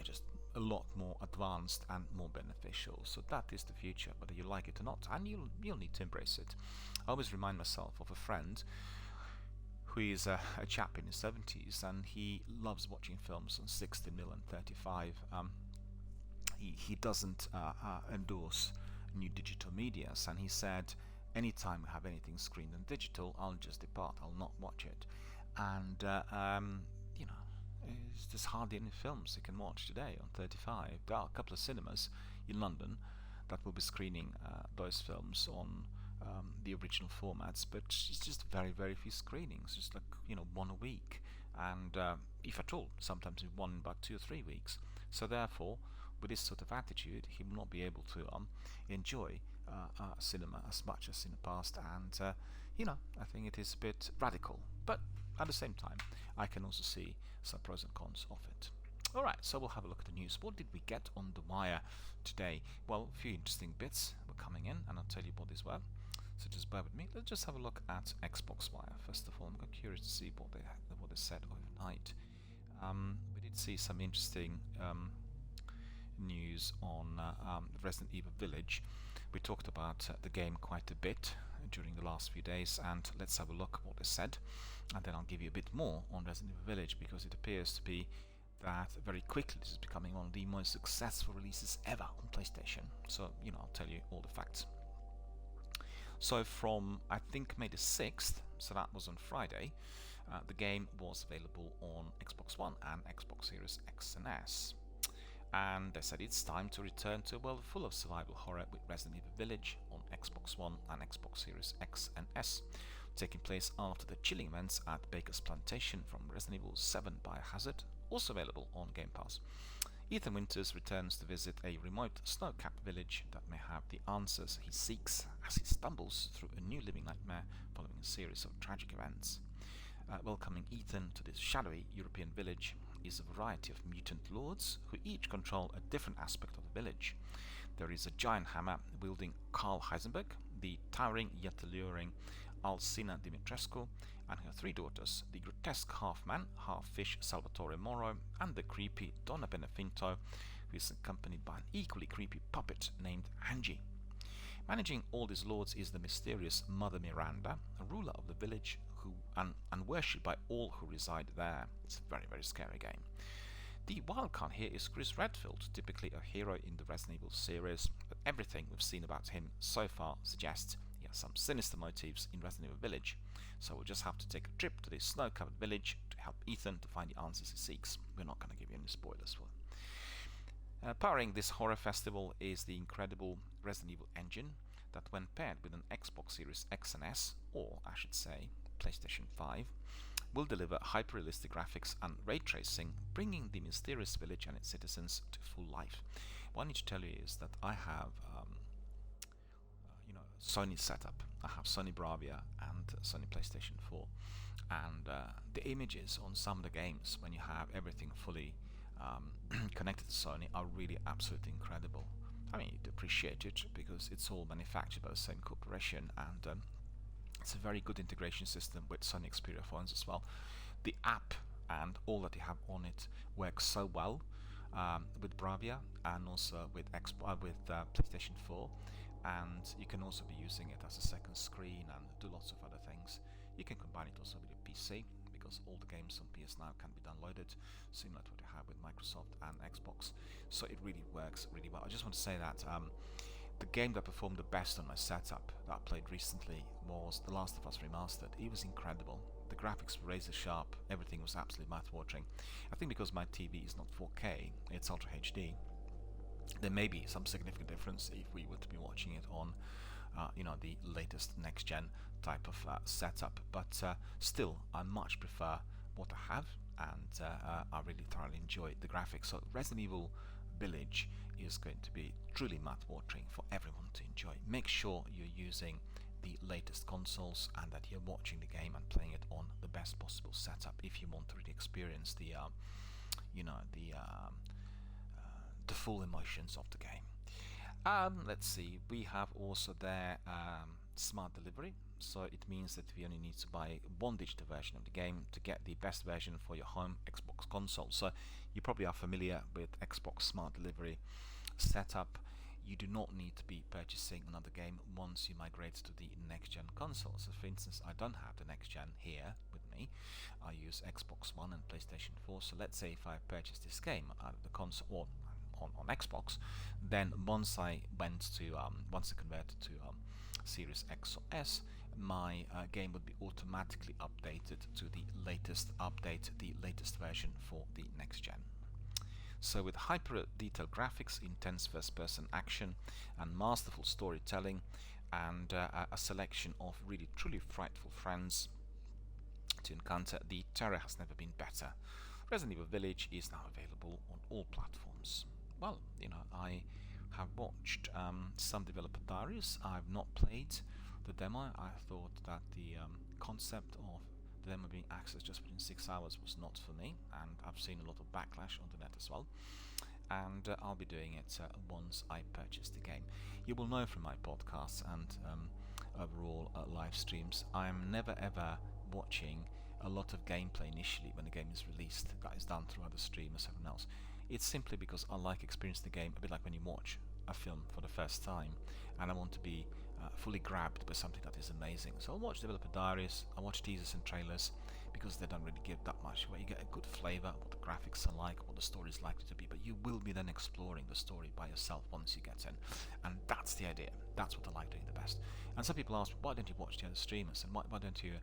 just a lot more advanced and more beneficial. So that is the future, whether you like it or not, and you'll need to embrace it. I always remind myself of a friend who is a chap in his 70s, and he loves watching films on 16mm and 35. He doesn't endorse new digital medias, and he said, anytime we have anything screened and digital, I'll just depart, I'll not watch it. And there's hardly any films you can watch today on 35. There are a couple of cinemas in London that will be screening those films on the original formats, but it's just very, very few screenings, just like one a week, and if at all, sometimes one in about 2 or 3 weeks. So therefore, with this sort of attitude, he will not be able to enjoy cinema as much as in the past, and I think it is a bit radical, but at the same time I can also see some pros and cons of it. Alright, so we'll have a look at the news. What did we get on the wire today? Well, a few interesting bits were coming in, and I'll tell you what these were, so just bear with me. Let's just have a look at Xbox Wire. First of all, I'm curious to see what they said overnight. We did see some interesting news on Resident Evil Village. We talked about the game quite a bit during the last few days, and let's have a look at what they said, and then I'll give you a bit more on Resident Evil Village, because it appears to be that very quickly this is becoming one of the most successful releases ever on PlayStation. So I'll tell you all the facts. So from, I think, May the 6th, so that was on Friday, the game was available on Xbox One and Xbox Series X and S. And they said it's time to return to a world full of survival horror with Resident Evil Village on Xbox One and Xbox Series X and S, taking place after the chilling events at Baker's Plantation from Resident Evil 7 Biohazard, also available on Game Pass. Ethan Winters returns to visit a remote snow-capped village that may have the answers he seeks as he stumbles through a new living nightmare following a series of tragic events. Welcoming Ethan to this shadowy European village is a variety of mutant lords who each control a different aspect of the village. There is a giant hammer wielding Karl Heisenberg, the towering yet alluring Alcina Dimitrescu, and her 3 daughters, the grotesque half-man, half-fish Salvatore Moro, and the creepy Donna Benefinto, who is accompanied by an equally creepy puppet named Angie. Managing all these lords is the mysterious Mother Miranda, a ruler of the village and worshipped by all who reside there. It's a very, very scary game. The wildcard here is Chris Redfield, typically a hero in the Resident Evil series, but everything we've seen about him so far suggests he has some sinister motives in Resident Evil Village. So we'll just have to take a trip to this snow-covered village to help Ethan to find the answers he seeks. We're not going to give you any spoilers for it. Powering this horror festival is the incredible Resident Evil engine that, when paired with an Xbox Series X and S, or I should say PlayStation 5, will deliver hyper-realistic graphics and ray tracing, bringing the mysterious village and its citizens to full life. What I need to tell you is that I have Sony setup. I have Sony Bravia and Sony PlayStation 4, and the images on some of the games, when you have everything fully connected to Sony, are really absolutely incredible. I mean, you'd appreciate it because it's all manufactured by the same corporation, and it's a very good integration system with Sony Xperia phones as well. The app and all that you have on it works so well with Bravia and also with PlayStation 4, and you can also be using it as a second screen and do lots of other things. You can combine it also with your PC, because all the games on PS Now can be downloaded, similar to what you have with Microsoft and Xbox. So it really works really well. I just want to say that the game that performed the best on my setup that I played recently was The Last of Us Remastered. It was incredible. The graphics were razor sharp, everything was absolutely mouth-watering. I think because my TV is not 4K, it's Ultra HD, there may be some significant difference if we were to be watching it on the latest next-gen type of setup, but still I much prefer what I have, and I really thoroughly enjoy the graphics. So Resident Evil Village is going to be truly mouth-watering for everyone to enjoy. Make sure you're using the latest consoles and that you're watching the game and playing it on the best possible setup if you want to really experience the the full emotions of the game. Let's see, we have also there smart delivery, so it means that we only need to buy one digital version of the game to get the best version for your home Xbox console. So you probably are familiar with Xbox smart delivery setup. You do not need to be purchasing another game once you migrate to the next-gen console. So for instance, I don't have the next-gen here with me. I use Xbox One and PlayStation 4. So let's say if I purchase this game out of the console or on Xbox, then once I converted to Series X or S, my game would be automatically updated to the latest update, the latest version for the next-gen. So with hyper detailed graphics, intense first-person action, and masterful storytelling, and a selection of really truly frightful friends to encounter, the terror has never been better. Resident Evil Village is now available on all platforms. Well, I have watched some developer diaries. I've not played the demo. I thought that the concept of the demo being accessed just within 6 hours was not for me, and I've seen a lot of backlash on the net as well, and I'll be doing it once I purchase the game. You will know from my podcasts and overall live streams, I'm never ever watching a lot of gameplay initially when the game is released. That is done through other streamers, everyone else. It's simply because I like experiencing the game a bit like when you watch a film for the first time, and I want to be fully grabbed by something that is amazing. So I'll watch developer diaries, I watch teasers and trailers, because they don't really give that much away. You get a good flavour of what the graphics are like, what the story is likely to be, but you will be then exploring the story by yourself once you get in, and that's the idea. That's what I like doing the best. And some people ask, why don't you watch the other streamers, and why don't you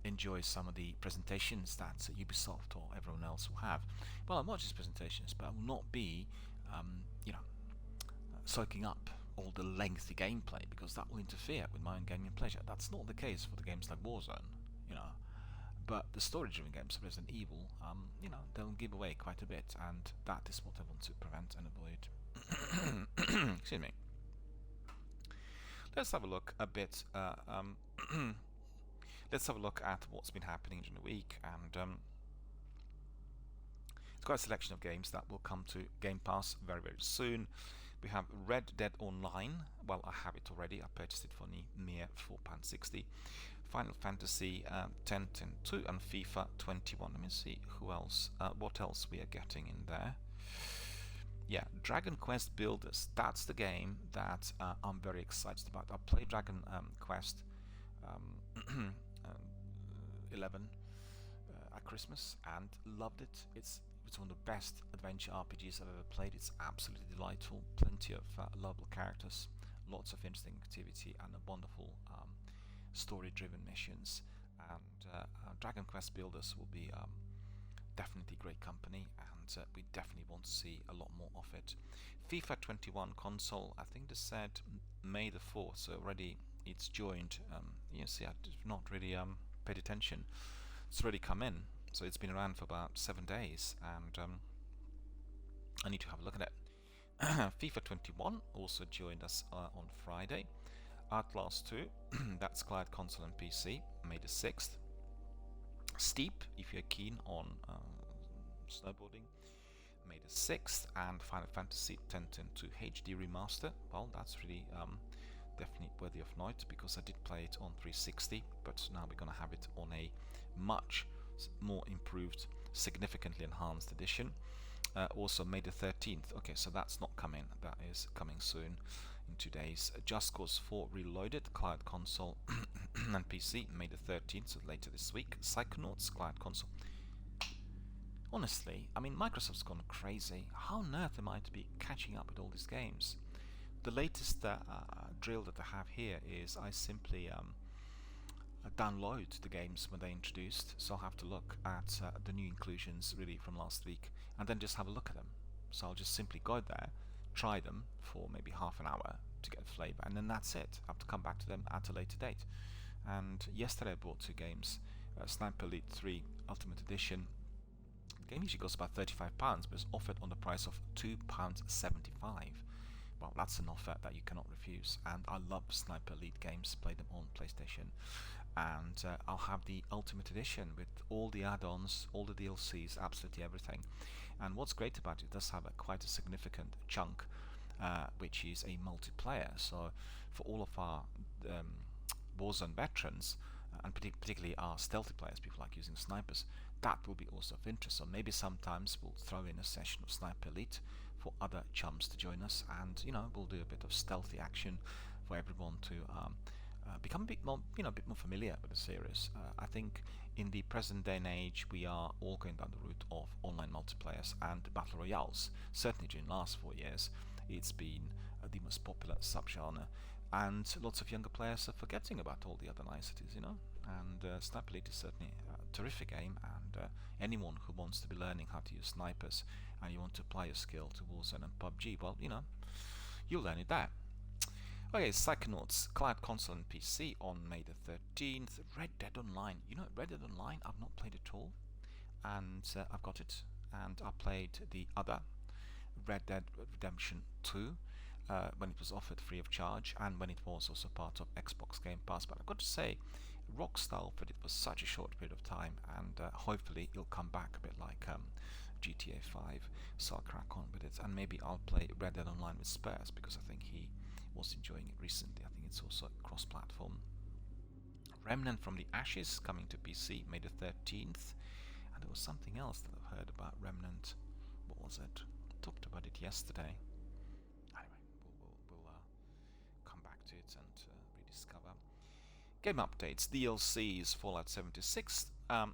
enjoy some of the presentations that Ubisoft or everyone else will have? Well, I watch these presentations, but I will not be soaking up all the lengthy gameplay, because that will interfere with my own gaming pleasure. That's not the case for the games like Warzone, but the story-driven games of Resident Evil, they'll give away quite a bit, and that is what I want to prevent and avoid. Excuse me. Let's have a look a bit. Let's have a look at what's been happening during the week, and it's quite a selection of games that will come to Game Pass very, very soon. We have Red Dead Online. Well, I have it already. I purchased it for mere £4.60. Final Fantasy 10-2 and FIFA 21. Let me see who else. What else we are getting in there? Yeah, Dragon Quest Builders. That's the game that I'm very excited about. I played Dragon Quest 11 at Christmas and loved it. It's one of the best adventure RPGs I've ever played. It's absolutely delightful. Plenty of lovable characters, lots of interesting activity, and a wonderful story-driven missions. And Dragon Quest Builders will be definitely great company, and we definitely want to see a lot more of it. FIFA 21 console, I think they said May the 4th, so already it's joined. You see, I've not really paid attention. It's already come in, so it's been around for about 7 days, and I need to have a look at it. FIFA 21 also joined us on Friday. Outlast 2, that's cloud console and PC, May the 6th. Steep, if you're keen on snowboarding, May the 6th. And Final Fantasy 10-2 HD Remaster, well, that's really definitely worthy of note, because I did play it on 360, but now we're going to have it on a much more improved, significantly enhanced edition. Also May the 13th. Okay, so that's not coming, that is coming soon. in 2 days. Just Cause 4 Reloaded, Cloud Console and PC, May the 13th, so later this week. Psychonauts, Cloud Console. Honestly, I mean, Microsoft's gone crazy. How on earth am I to be catching up with all these games? The latest drill that I have here is I simply download the games when they're introduced, so I'll have to look at the new inclusions really from last week and then just have a look at them. So I'll just simply go there, try them for maybe half an hour to get a flavour, and then that's it. I have to come back to them at a later date. And yesterday I bought 2 games, Sniper Elite 3 Ultimate Edition. The game usually costs about £35, but it's offered on the price of £2.75. Well, that's an offer that you cannot refuse, and I love Sniper Elite games, play them on PlayStation. And I'll have the Ultimate Edition with all the add-ons, all the DLCs, absolutely everything. And what's great about it does have quite a significant chunk, which is a multiplayer. So for all of our Warzone veterans, and particularly our stealthy players, people like using snipers, that will be also of interest. So maybe sometimes we'll throw in a session of Sniper Elite for other chums to join us, and we'll do a bit of stealthy action for everyone to become a bit more, a bit more familiar with the series. I think in the present day and age, we are all going down the route of online multiplayers and battle royales. Certainly during the last 4 years, it's been the most popular subgenre, and lots of younger players are forgetting about all the other niceties, And Sniper Elite is certainly a terrific game, and anyone who wants to be learning how to use snipers and you want to apply your skill to Warzone and PUBG, well, you'll learn it there. Okay, Psychonauts, Cloud Console and PC on May the 13th. Red Dead Online. Red Dead Online, I've not played at all, and I've got it. And I played the other Red Dead Redemption 2 when it was offered free of charge, and when it was also part of Xbox Game Pass. But I've got to say, Rockstar offered it for such a short period of time, and hopefully it'll come back a bit like GTA 5, so I'll crack on with it, and maybe I'll play Red Dead Online with Spurs, because I think he was enjoying it recently. I think it's also cross-platform. Remnant from the Ashes coming to PC May the 13th, and there was something else that I've heard about Remnant. What was it? I talked about it yesterday. Anyway, we'll come back to it and rediscover. Game updates, DLCs, Fallout 76,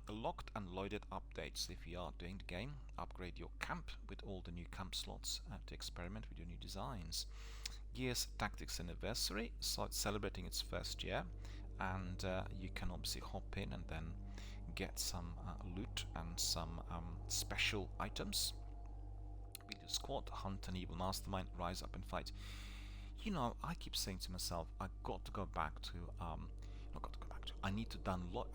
locked and loaded updates. If you are doing the game, upgrade your camp with all the new camp slots to experiment with your new designs. Gears Tactics Anniversary, so it's celebrating its first year, and you can obviously hop in and then get some loot and some special items. Build your squad, hunt an evil mastermind, rise up and fight. I keep saying to myself, I need to download.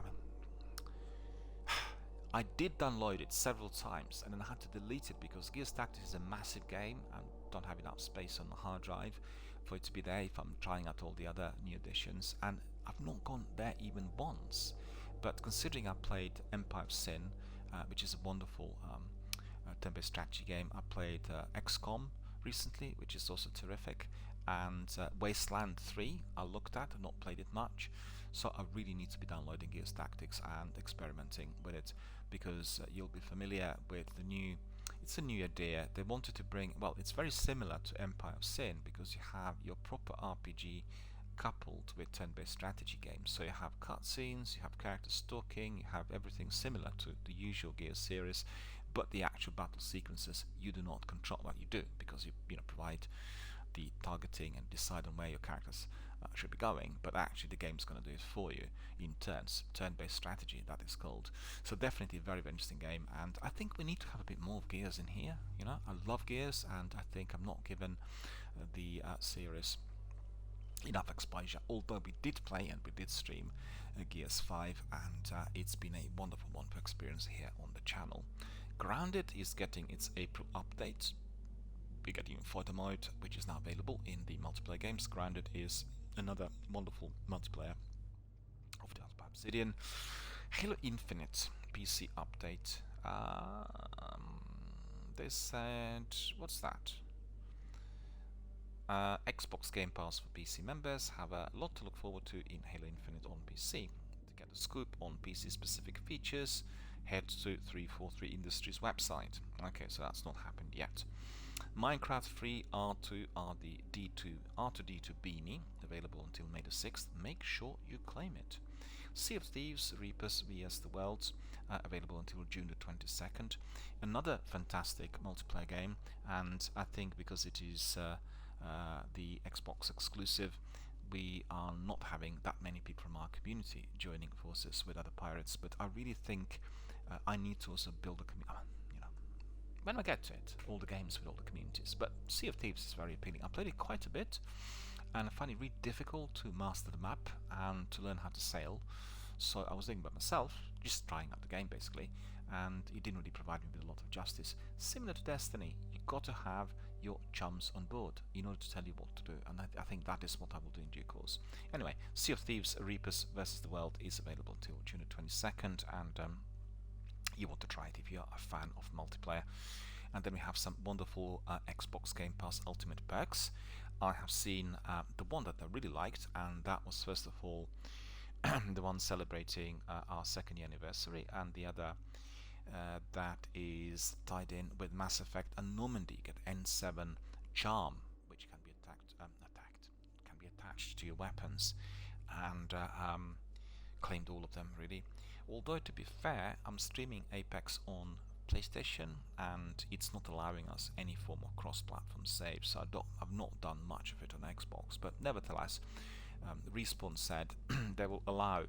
I did download it several times, and then I had to delete it because Gears Tactics is a massive game and don't have enough space on the hard drive for it to be there if I'm trying out all the other new additions, and I've not gone there even once. But considering I played Empire of Sin, which is a wonderful turn-based strategy game, I played XCOM recently, which is also terrific, and Wasteland 3 I looked at and not played it much, so I really need to be downloading Gears Tactics and experimenting with it, because you'll be familiar with the new. It's a new idea. They wanted to bring, well, it's very similar to Empire of Sin, because you have your proper RPG coupled with turn-based strategy games. So you have cutscenes, you have character stalking, you have everything similar to the usual Gears series, but the actual battle sequences you do not control. Well, you do, because you provide the targeting and decide on where your characters should be going, but actually the game's going to do it for you in turns. Turn-based strategy, that is called. So definitely a very, very interesting game, and I think we need to have a bit more of Gears in here. I love Gears, and I think I'm not given the series enough exposure, although we did play and we did stream Gears 5, and it's been a wonderful experience here on the channel. Grounded is getting its April update. We're getting photo mode, which is now available in the multiplayer games. Grounded is another wonderful multiplayer of the Obsidian. Halo Infinite PC update. They said, what's that? Xbox Game Pass for PC members have a lot to look forward to in Halo Infinite on PC. To get a scoop on PC specific features, head to 343 Industries website. Okay, so that's not happened yet. Minecraft free R2D2 Beanie, available until May the 6th. Make sure you claim it. Sea of Thieves Reapers vs the Worlds, available until June the 22nd. Another fantastic multiplayer game, and I think because it is the Xbox exclusive, we are not having that many people from our community joining forces with other pirates. But I really think I need to also build a community. When I get to it, all the games with all the communities. But Sea of Thieves is very appealing. I played it quite a bit, and I find it really difficult to master the map and to learn how to sail. So I was doing it by myself, just trying out the game basically, and it didn't really provide me with a lot of justice. Similar to Destiny, you've got to have your chums on board in order to tell you what to do, and I think that is what I will do in due course. Anyway, Sea of Thieves Reapers vs the World is available till June 22nd, and you want to try it if you're a fan of multiplayer. And then we have some wonderful Xbox Game Pass Ultimate perks. I have seen the one that I really liked, and that was first of all the one celebrating our 2nd anniversary, and the other that is tied in with Mass Effect and Normandy. You get N7 Charm, which can be can be attached to your weapons, and claimed all of them really. Although to be fair, I'm streaming Apex on PlayStation, and it's not allowing us any form of cross-platform save, so I've not done much of it on Xbox. But nevertheless, Respawn said they will allow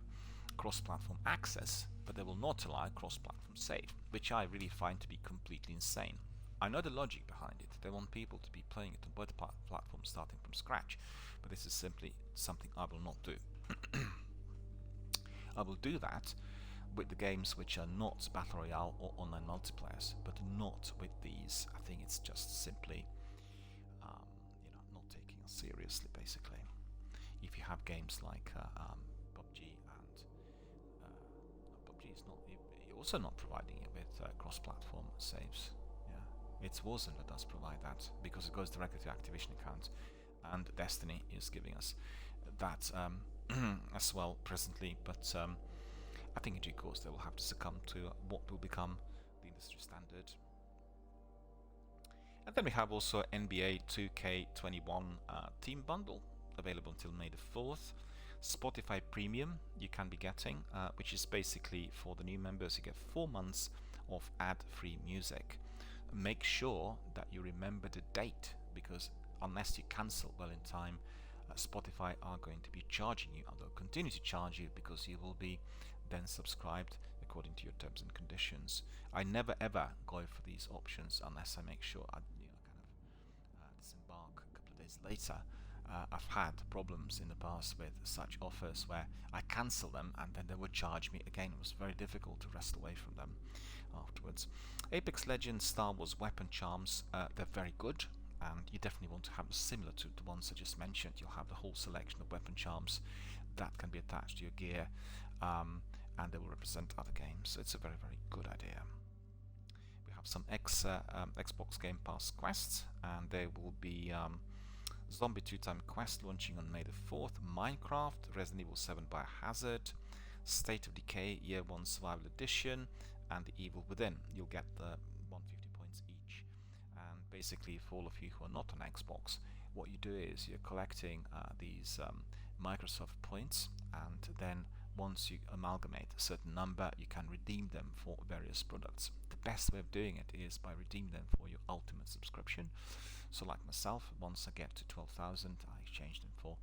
cross-platform access, but they will not allow cross-platform save, which I really find to be completely insane. I know the logic behind it. They want people to be playing it on both platforms starting from scratch, but this is simply something I will not do. I will do that with the games which are not Battle Royale or online multiplayers, but not with these. I think it's just simply not taking us seriously, basically. If you have games like PUBG, and PUBG is not also not providing it with cross-platform saves. Yeah, it's Warzone that does provide that, because it goes directly to Activision account, and Destiny is giving us that as well presently, but I think in due course they will have to succumb to what will become the industry standard. And then we have also NBA 2K21 Team Bundle, available until May the 4th. Spotify Premium you can be getting, which is basically for the new members. You get 4 months of ad-free music. Make sure that you remember the date, because unless you cancel well in time, Spotify are going to be charging you, and they'll continue to charge you because you will be then subscribed according to your terms and conditions. I never ever go for these options unless I make sure I disembark a couple of days later. I've had problems in the past with such offers where I cancel them and then they would charge me again. It was very difficult to wrest away from them afterwards. Apex Legends Star Wars Weapon Charms, they're very good, and you definitely want to have similar to the ones I just mentioned. You'll have the whole selection of weapon charms that can be attached to your gear, and they will represent other games. So it's a very, very good idea. We have some Xbox Game Pass quests, and there will be Zombie 2-Time Quest launching on May the 4th, Minecraft, Resident Evil 7 Biohazard, State of Decay Year 1 Survival Edition, and The Evil Within. You'll get the 150 points each. And basically, for all of you who are not on Xbox, what you do is you're collecting these Microsoft points, and then once you amalgamate a certain number, you can redeem them for various products. The best way of doing it is by redeeming them for your ultimate subscription. So like myself, once I get to 12,000, I exchange them for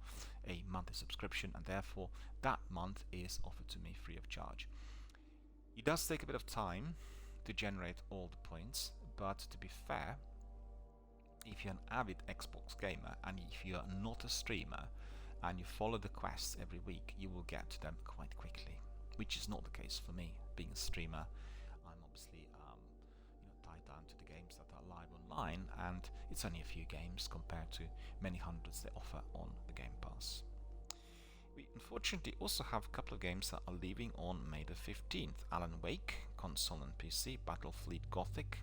a monthly subscription, and therefore that month is offered to me free of charge. It does take a bit of time to generate all the points, but to be fair, if you're an avid Xbox gamer and if you're not a streamer and you follow the quests every week, you will get to them quite quickly, which is not the case for me. Being a streamer, I'm obviously tied down to the games that are live online, and it's only a few games compared to many hundreds they offer on the Game Pass. We unfortunately also have a couple of games that are leaving on May the 15th. Alan Wake, console and PC, Battlefleet Gothic,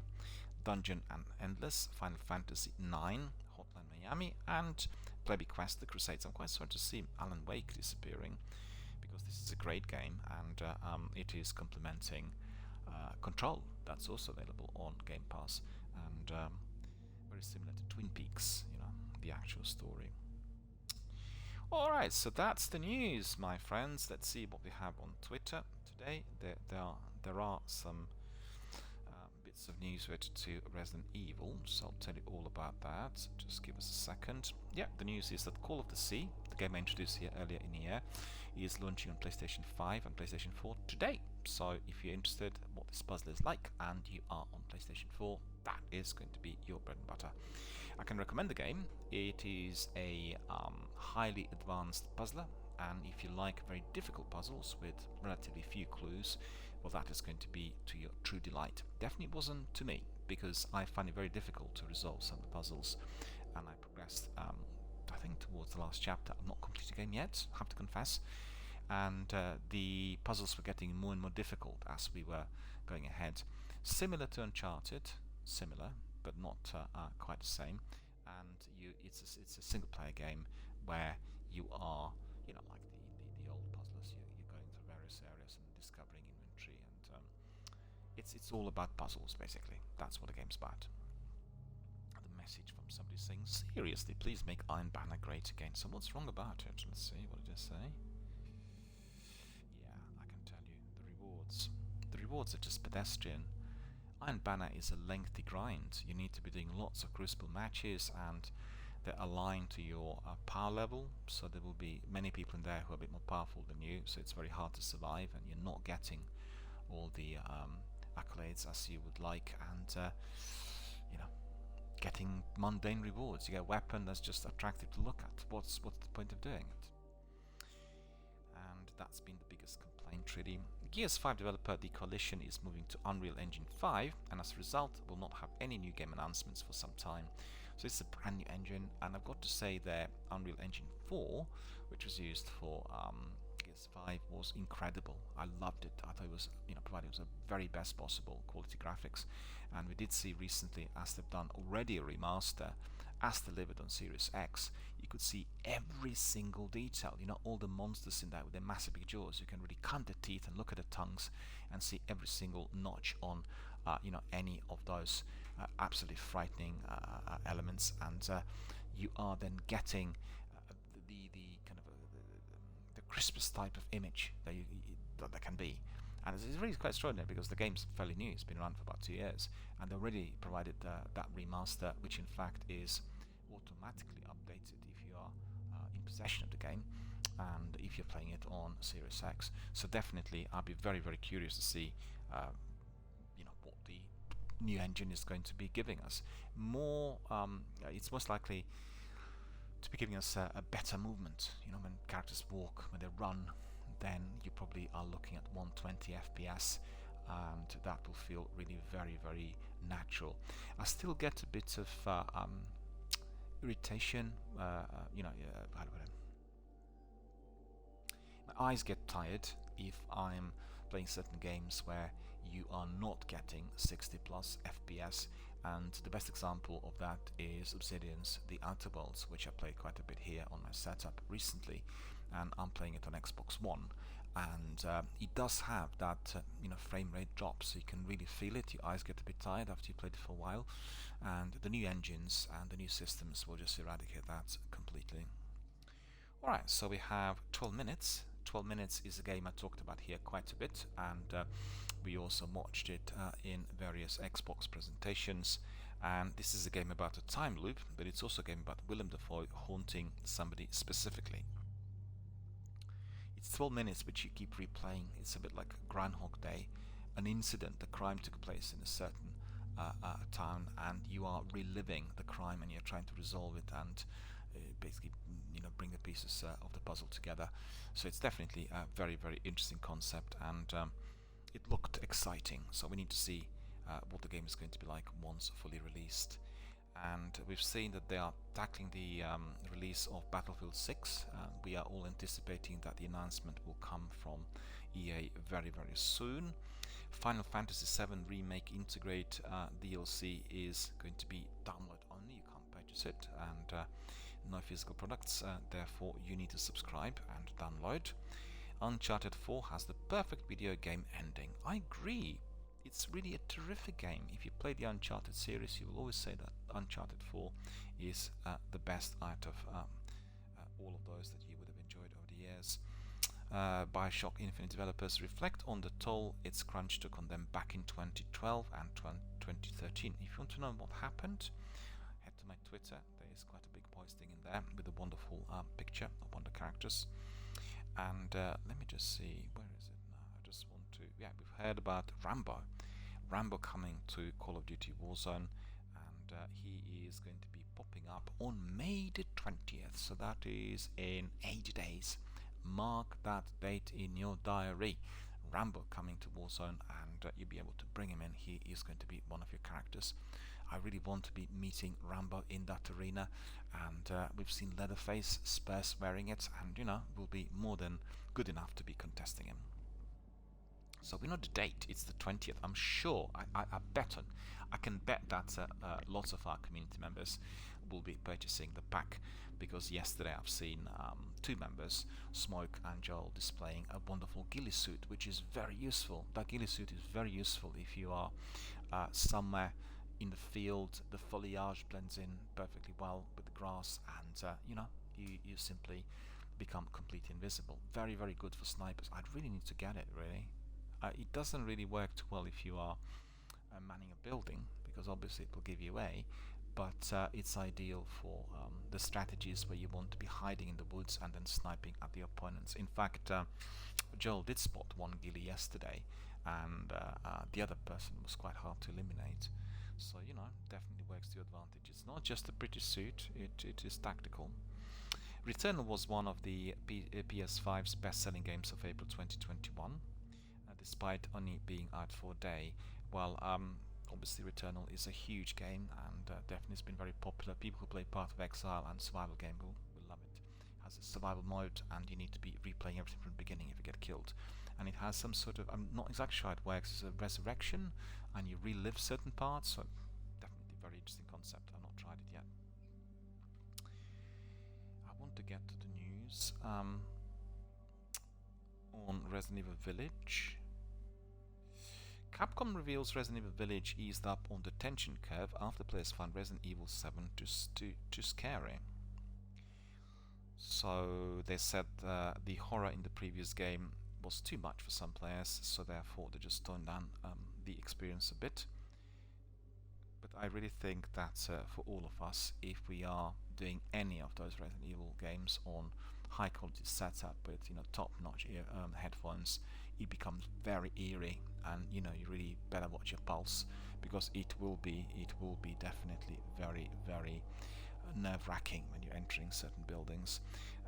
Dungeon and Endless, Final Fantasy IX, Hotline Miami, and Plebby Quest The Crusades. I'm quite sorry to see Alan Wake disappearing, because this is a great game, and it is complementing Control, that's also available on Game Pass, and very similar to Twin Peaks, you know, the actual story. Alright, so that's the news, my friends. Let's see what we have on Twitter today. There are some bits of news related to Resident Evil, so I'll tell you all about that. Just give us a second. Yeah, the news is that Call of the Sea, the game I introduced here earlier in the year, is launching on PlayStation 5 and PlayStation 4 today. So if you're interested in what this puzzle is like and you are on PlayStation 4, that is going to be your bread and butter. I can recommend the game. It is a highly advanced puzzler, and if you like very difficult puzzles with relatively few clues, well, that is going to be to your true delight. Definitely wasn't to me, because I find it very difficult to resolve some of the puzzles, and I progressed I think towards the last chapter. I've not completed the game yet, I have to confess, and the puzzles were getting more and more difficult as we were going ahead. Similar to Uncharted, similar, but not quite the same. And it's a single player game where you are, you know, like the old puzzlers, you're going through various areas and discovering inventory, and it's all about puzzles, basically. That's what the game's about. The message from somebody saying, seriously, please make Iron Banner great again. So what's wrong about it? Let's see, what did I say? Yeah, I can tell you, the rewards. The rewards are just pedestrian. Iron Banner is a lengthy grind. You need to be doing lots of crucible matches, and they're aligned to your power level, so there will be many people in there who are a bit more powerful than you, so it's very hard to survive, and you're not getting all the accolades as you would like, and you know, getting mundane rewards. You get a weapon that's just attractive to look at. What's the point of doing it? And that's been the biggest complaint, really. Gears 5 developer The Coalition is moving to Unreal Engine 5, and as a result will not have any new game announcements for some time. So it's a brand new engine, and I've got to say that Unreal Engine 4, which was used for Gears 5, was incredible. I loved it. I thought it was, you know, provided it was the very best possible quality graphics. And we did see recently, as they've done already a remaster, as delivered on Series X, you could see every single detail. You know, all the monsters in there with their massive big jaws. You can really count their teeth and look at their tongues and see every single notch on, you know, any of those absolutely frightening elements. And you are then getting the kind of the crispest type of image that that can be. And it's really quite extraordinary, because the game's fairly new. It's been around for about 2 years, and they already provided that remaster, which in fact is automatically updated if you are in possession of the game, and if you're playing it on Series X. So definitely, I'll be very, very curious to see, you know, what the new engine is going to be giving us. More, it's most likely to be giving us a better movement. You know, when characters walk, when they run, then you probably are looking at 120 FPS, and that will feel really very, very natural. I still get a bit of irritation, you know, my eyes get tired if I'm playing certain games where you are not getting 60 plus FPS, and the best example of that is Obsidian's The Outer Worlds, which I played quite a bit here on my setup recently, and I'm playing it on Xbox One, and it does have that you know, frame rate drop, so you can really feel it. Your eyes get a bit tired after you played it for a while, and the new engines and the new systems will just eradicate that completely. Alright, so we have 12 minutes. 12 minutes is a game I talked about here quite a bit, and we also watched it in various Xbox presentations. And this is a game about a time loop, but it's also a game about Willem Dafoe haunting somebody specifically. It's 12 minutes which you keep replaying. It's a bit like Groundhog Day. An incident, a crime took place in a certain town, and you are reliving the crime, and you're trying to resolve it and basically, you know, bring the pieces of the puzzle together. So it's definitely a very, very interesting concept, and it looked exciting. So we need to see what the game is going to be like once fully released. And we've seen that they are tackling the release of Battlefield 6. We are all anticipating that the announcement will come from EA very, very soon. Final Fantasy VII Remake Integrate DLC is going to be download only. You can't purchase it, and no physical products, therefore you need to subscribe and download. Uncharted 4 has the perfect video game ending. I agree. It's really a terrific game. If you play the Uncharted series, you will always say that Uncharted 4 is the best out of all of those that you would have enjoyed over the years. Bioshock Infinite developers reflect on the toll its crunch took on them back in 2012 and 2013. If you want to know what happened, head to my Twitter. There is quite a big posting in there with a wonderful picture of one of the characters. And let me just see, where is it now? I just want to, yeah, we've heard about Rambo coming to Call of Duty Warzone, and he is going to be popping up on May the 20th, so that is in 8 days. Mark that date in your diary. Rambo coming to Warzone, and you'll be able to bring him in. He is going to be one of your characters. I really want to be meeting Rambo in that arena, and we've seen Leatherface, Spurs wearing it, and will be more than good enough to be contesting him. So we know the date, it's the 20th. I'm sure, I can bet that lots of our community members will be purchasing the pack, because yesterday I've seen 2 members, Smoke and Joel, displaying a wonderful ghillie suit, which is very useful. That ghillie suit is very useful if you are somewhere in the field. The foliage blends in perfectly well with the grass, and you simply become completely invisible. Very, very good for snipers. I'd really need to get it, really. It doesn't really work too well if you are manning a building, because obviously it will give you away, but it's ideal for the strategies where you want to be hiding in the woods and then sniping at the opponents. In fact, Joel did spot one ghillie yesterday, and the other person was quite hard to eliminate. So definitely works to your advantage. It's not just a pretty suit, it is tactical. Returnal was one of the PS5's best-selling games of April 2021. Despite only being out for a day. Well, obviously Returnal is a huge game, and definitely has been very popular. People who play Path of Exile and survival game will love it. It has a survival mode, and you need to be replaying everything from the beginning if you get killed. And it has some sort of, I'm not exactly sure how it works, it's a resurrection, and you relive certain parts, so definitely a very interesting concept. I've not tried it yet. I want to get to the news on Resident Evil Village. Capcom reveals Resident Evil Village eased up on the tension curve after players found Resident Evil 7 too scary. So they said the horror in the previous game was too much for some players, so therefore they just toned down the experience a bit. But I really think that for all of us, if we are doing any of those Resident Evil games on high quality setup with top-notch headphones, it becomes very eerie, and you really better watch your pulse, because it will be definitely very, very nerve-wracking when you're entering certain buildings.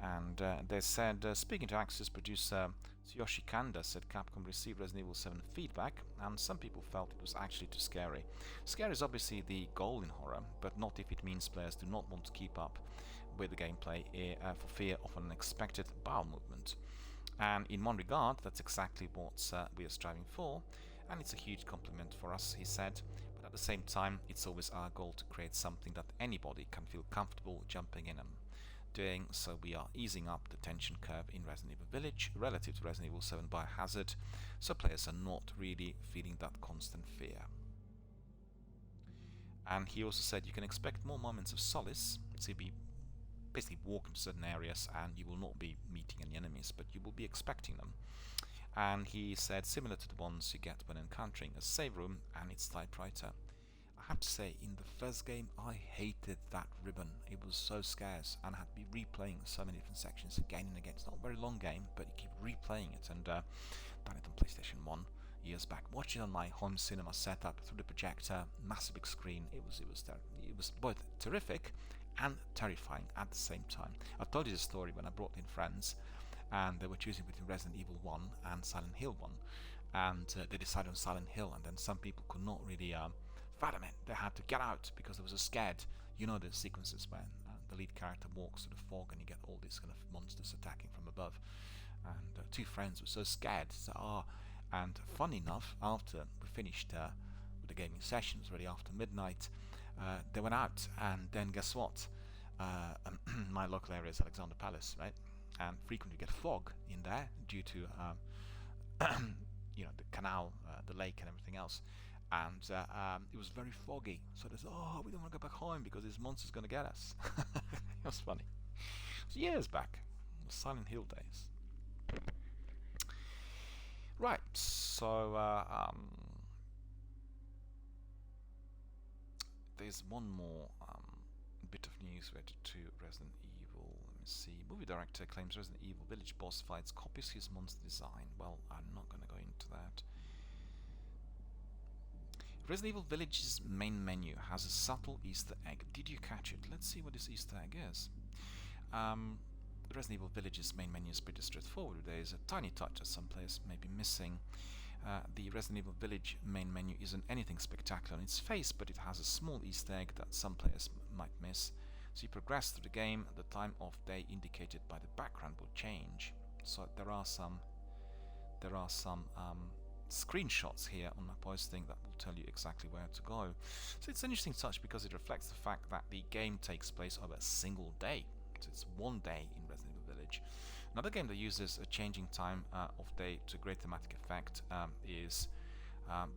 And they said, speaking to Axis producer Tsuyoshi Kanda, said Capcom received Resident Evil 7 feedback, and some people felt it was actually too scary. Scary is obviously the goal in horror, but not if it means players do not want to keep up with the gameplay for fear of an unexpected bowel movement. And in one regard, that's exactly what we are striving for, and it's a huge compliment for us, he said. But at the same time, it's always our goal to create something that anybody can feel comfortable jumping in and doing, so we are easing up the tension curve in Resident Evil Village relative to Resident Evil 7 Biohazard, so players are not really feeling that constant fear. And he also said you can expect more moments of solace, so you'll be basically walk into certain areas and you will not be meeting any enemies, but you will be expecting them. And he said similar to the ones you get when encountering a save room and its typewriter. I have to say, in the first game I hated that ribbon. It was so scarce, and I had to be replaying so many different sections again and again. It's not a very long game, but you keep replaying it, and done it on PlayStation 1 years back. Watching it on my home cinema setup through the projector, massive big screen, it was both terrific and terrifying at the same time. I told you the story when I brought in friends, and they were choosing between Resident Evil 1 and Silent Hill 1, and they decided on Silent Hill, and then some people could not really fathom it. They had to get out because they were so scared. You know the sequences when the lead character walks through the fog and you get all these kind of monsters attacking from above, and 2 friends were so scared. And funny enough, after we finished with the gaming sessions, already after midnight, they went out, and then guess what? My local area is Alexander Palace, right? And frequently get fog in there due to the canal, the lake, and everything else. and it was very foggy. So they said, "Oh, we don't want to go back home because this monster's going to get us." It was funny. It was years back, Silent Hill days. Right, so there's one more bit of news related to Resident Evil. Let me see. Movie director claims Resident Evil Village boss fights copies his monster design. Well, I'm not going to go into that. Resident Evil Village's main menu has a subtle Easter egg. Did you catch it? Let's see what this Easter egg is. Resident Evil Village's main menu is pretty straightforward. There is a tiny touch that some players may be missing. The Resident Evil Village main menu isn't anything spectacular on its face, but it has a small Easter egg that some players might miss. So you progress through the game, the time of day indicated by the background will change. So there are some screenshots here on my posting that will tell you exactly where to go. So it's an interesting touch because it reflects the fact that the game takes place over a single day. So it's one day in Resident Evil Village. Another game that uses a changing time of day to great thematic effect is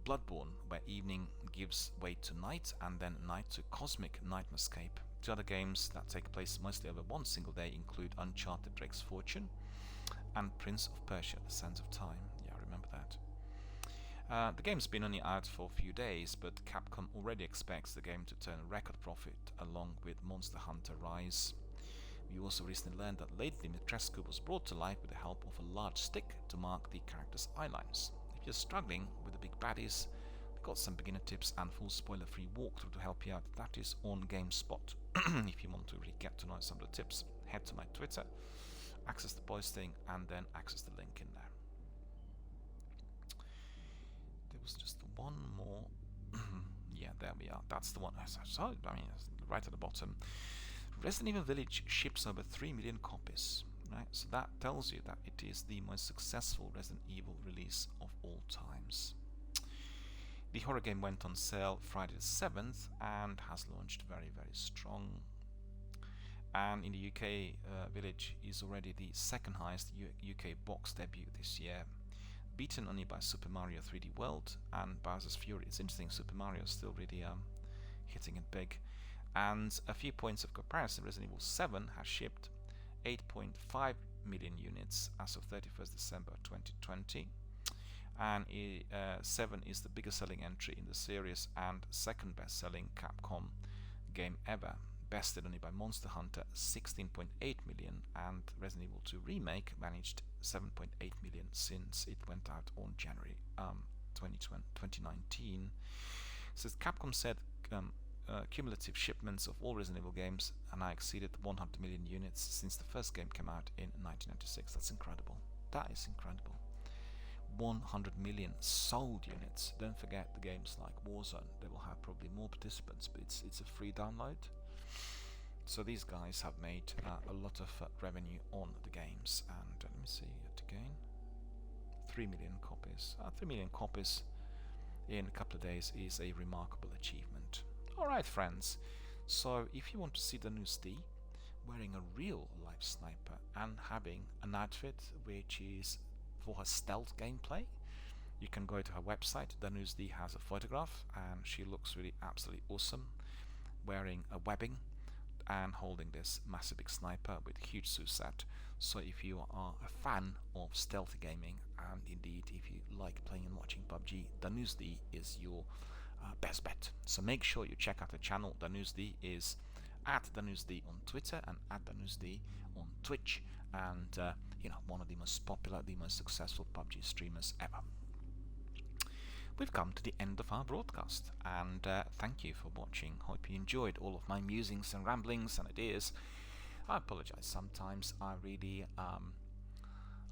Bloodborne, where evening gives way to night and then night to cosmic nightmarescape. Two other games that take place mostly over one single day include Uncharted Drake's Fortune and Prince of Persia: The Sands of Time. Yeah, I remember that. The game's been only out for a few days, but Capcom already expects the game to turn a record profit along with Monster Hunter Rise. We also recently learned that Lady Dimitrescu was brought to life with the help of a large stick to mark the character's eye lines. If you're struggling with the big baddies, we've got some beginner tips and full spoiler-free walkthrough to help you out. That is on GameSpot. If you want to really get to know some of the tips, head to my Twitter, access the posting, and then access the link in there. There was just one more. Yeah, there we are. That's the one. So, I mean, right at the bottom. Resident Evil Village ships over 3 million copies, right? So that tells you that it is the most successful Resident Evil release of all times. The horror game went on sale Friday the 7th and has launched very, very strong. And in the UK, Village is already the second highest UK box debut this year, beaten only by Super Mario 3D World and Bowser's Fury. It's interesting, Super Mario is still really hitting it big. And a few points of comparison, Resident Evil 7 has shipped 8.5 million units as of 31st December 2020, and 7 is the biggest selling entry in the series and second best selling Capcom game ever, bested only by Monster Hunter 16.8 million, and Resident Evil 2 Remake managed 7.8 million since it went out on January 2019. So Capcom said cumulative shipments of all Resident Evil games and now exceeded 100 million units since the first game came out in 1996. That's incredible. That is incredible. 100 million sold units. Don't forget the games like Warzone. They will have probably more participants, but it's a free download. So these guys have made a lot of revenue on the games. And let me see it again. 3 million copies. 3 million copies in a couple of days is a remarkable achievement. Alright friends, so if you want to see Danus D wearing a real life sniper and having an outfit which is for her stealth gameplay, you can go to her website. Danus D has a photograph and she looks really absolutely awesome, wearing a webbing and holding this massive big sniper with huge suset. So if you are a fan of stealth gaming, and indeed if you like playing and watching PUBG, Danus D is your best bet. So make sure you check out the channel. Danus D is at Danus D on Twitter and at Danus D on Twitch, and one of the most popular, the most successful PUBG streamers ever. We've come to the end of our broadcast, and thank you for watching. Hope you enjoyed all of my musings and ramblings and ideas. I apologize, sometimes I really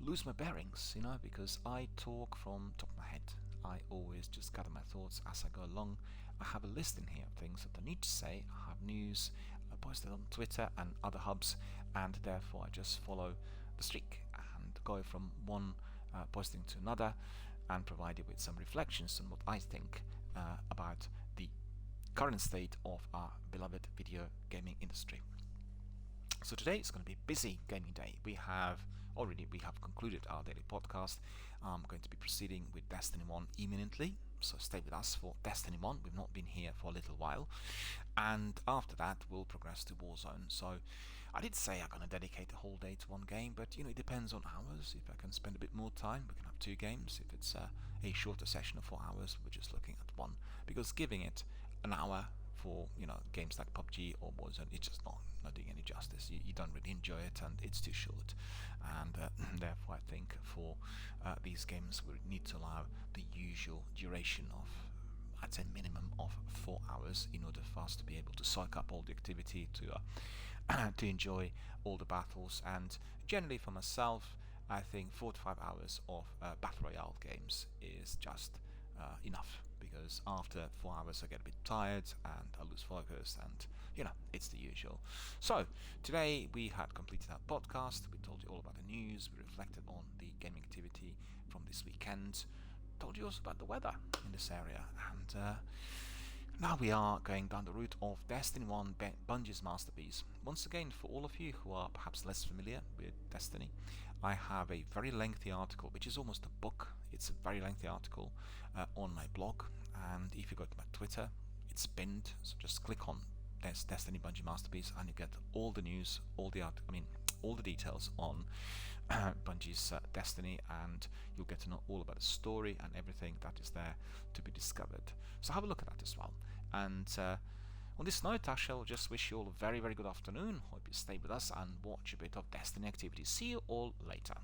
lose my bearings, because I talk from top of my head. I always just gather my thoughts as I go along. I have a list in here of things that I need to say. I have news posted on Twitter and other hubs, and therefore I just follow the streak and go from one posting to another and provide you with some reflections on what I think about the current state of our beloved video gaming industry. So today is going to be a busy gaming day. We have already we have concluded our daily podcast. I'm going to be proceeding with Destiny 1 imminently, so stay with us for Destiny 1. We've not been here for a little while, and after that we'll progress to Warzone. So I did say I'm going to dedicate a whole day to one game, but it depends on hours. If I can spend a bit more time, we can have two games. If it's a shorter session of 4 hours, we're just looking at one, because giving it an hour for games like PUBG or Warzone, it's just not doing any justice. You don't really enjoy it, and it's too short. And therefore, I think for these games, we need to allow the usual duration of, I'd say, minimum of 4 hours, in order for us to be able to soak up all the activity, to enjoy all the battles. And generally, for myself, I think 4 to 5 hours of battle royale games is just enough, because after 4 hours I get a bit tired and I lose focus, and it's the usual. So today we had completed our podcast. We told you all about the news, we reflected on the gaming activity from this weekend, told you also about the weather in this area, and now we are going down the route of Destiny 1, Bungie's masterpiece. Once again, for all of you who are perhaps less familiar with Destiny, I have a very lengthy article, which is almost a book. It's a very lengthy article on my blog, and if you go to my Twitter, it's pinned, so just click on Destiny Bungie Masterpiece and you get all the news, all the details on Bungie's Destiny, and you'll get to know all about the story and everything that is there to be discovered. So have a look at that as well. And on this note, I shall just wish you all a very, very good afternoon. Hope you stay with us and watch a bit of Destiny activity. See you all later.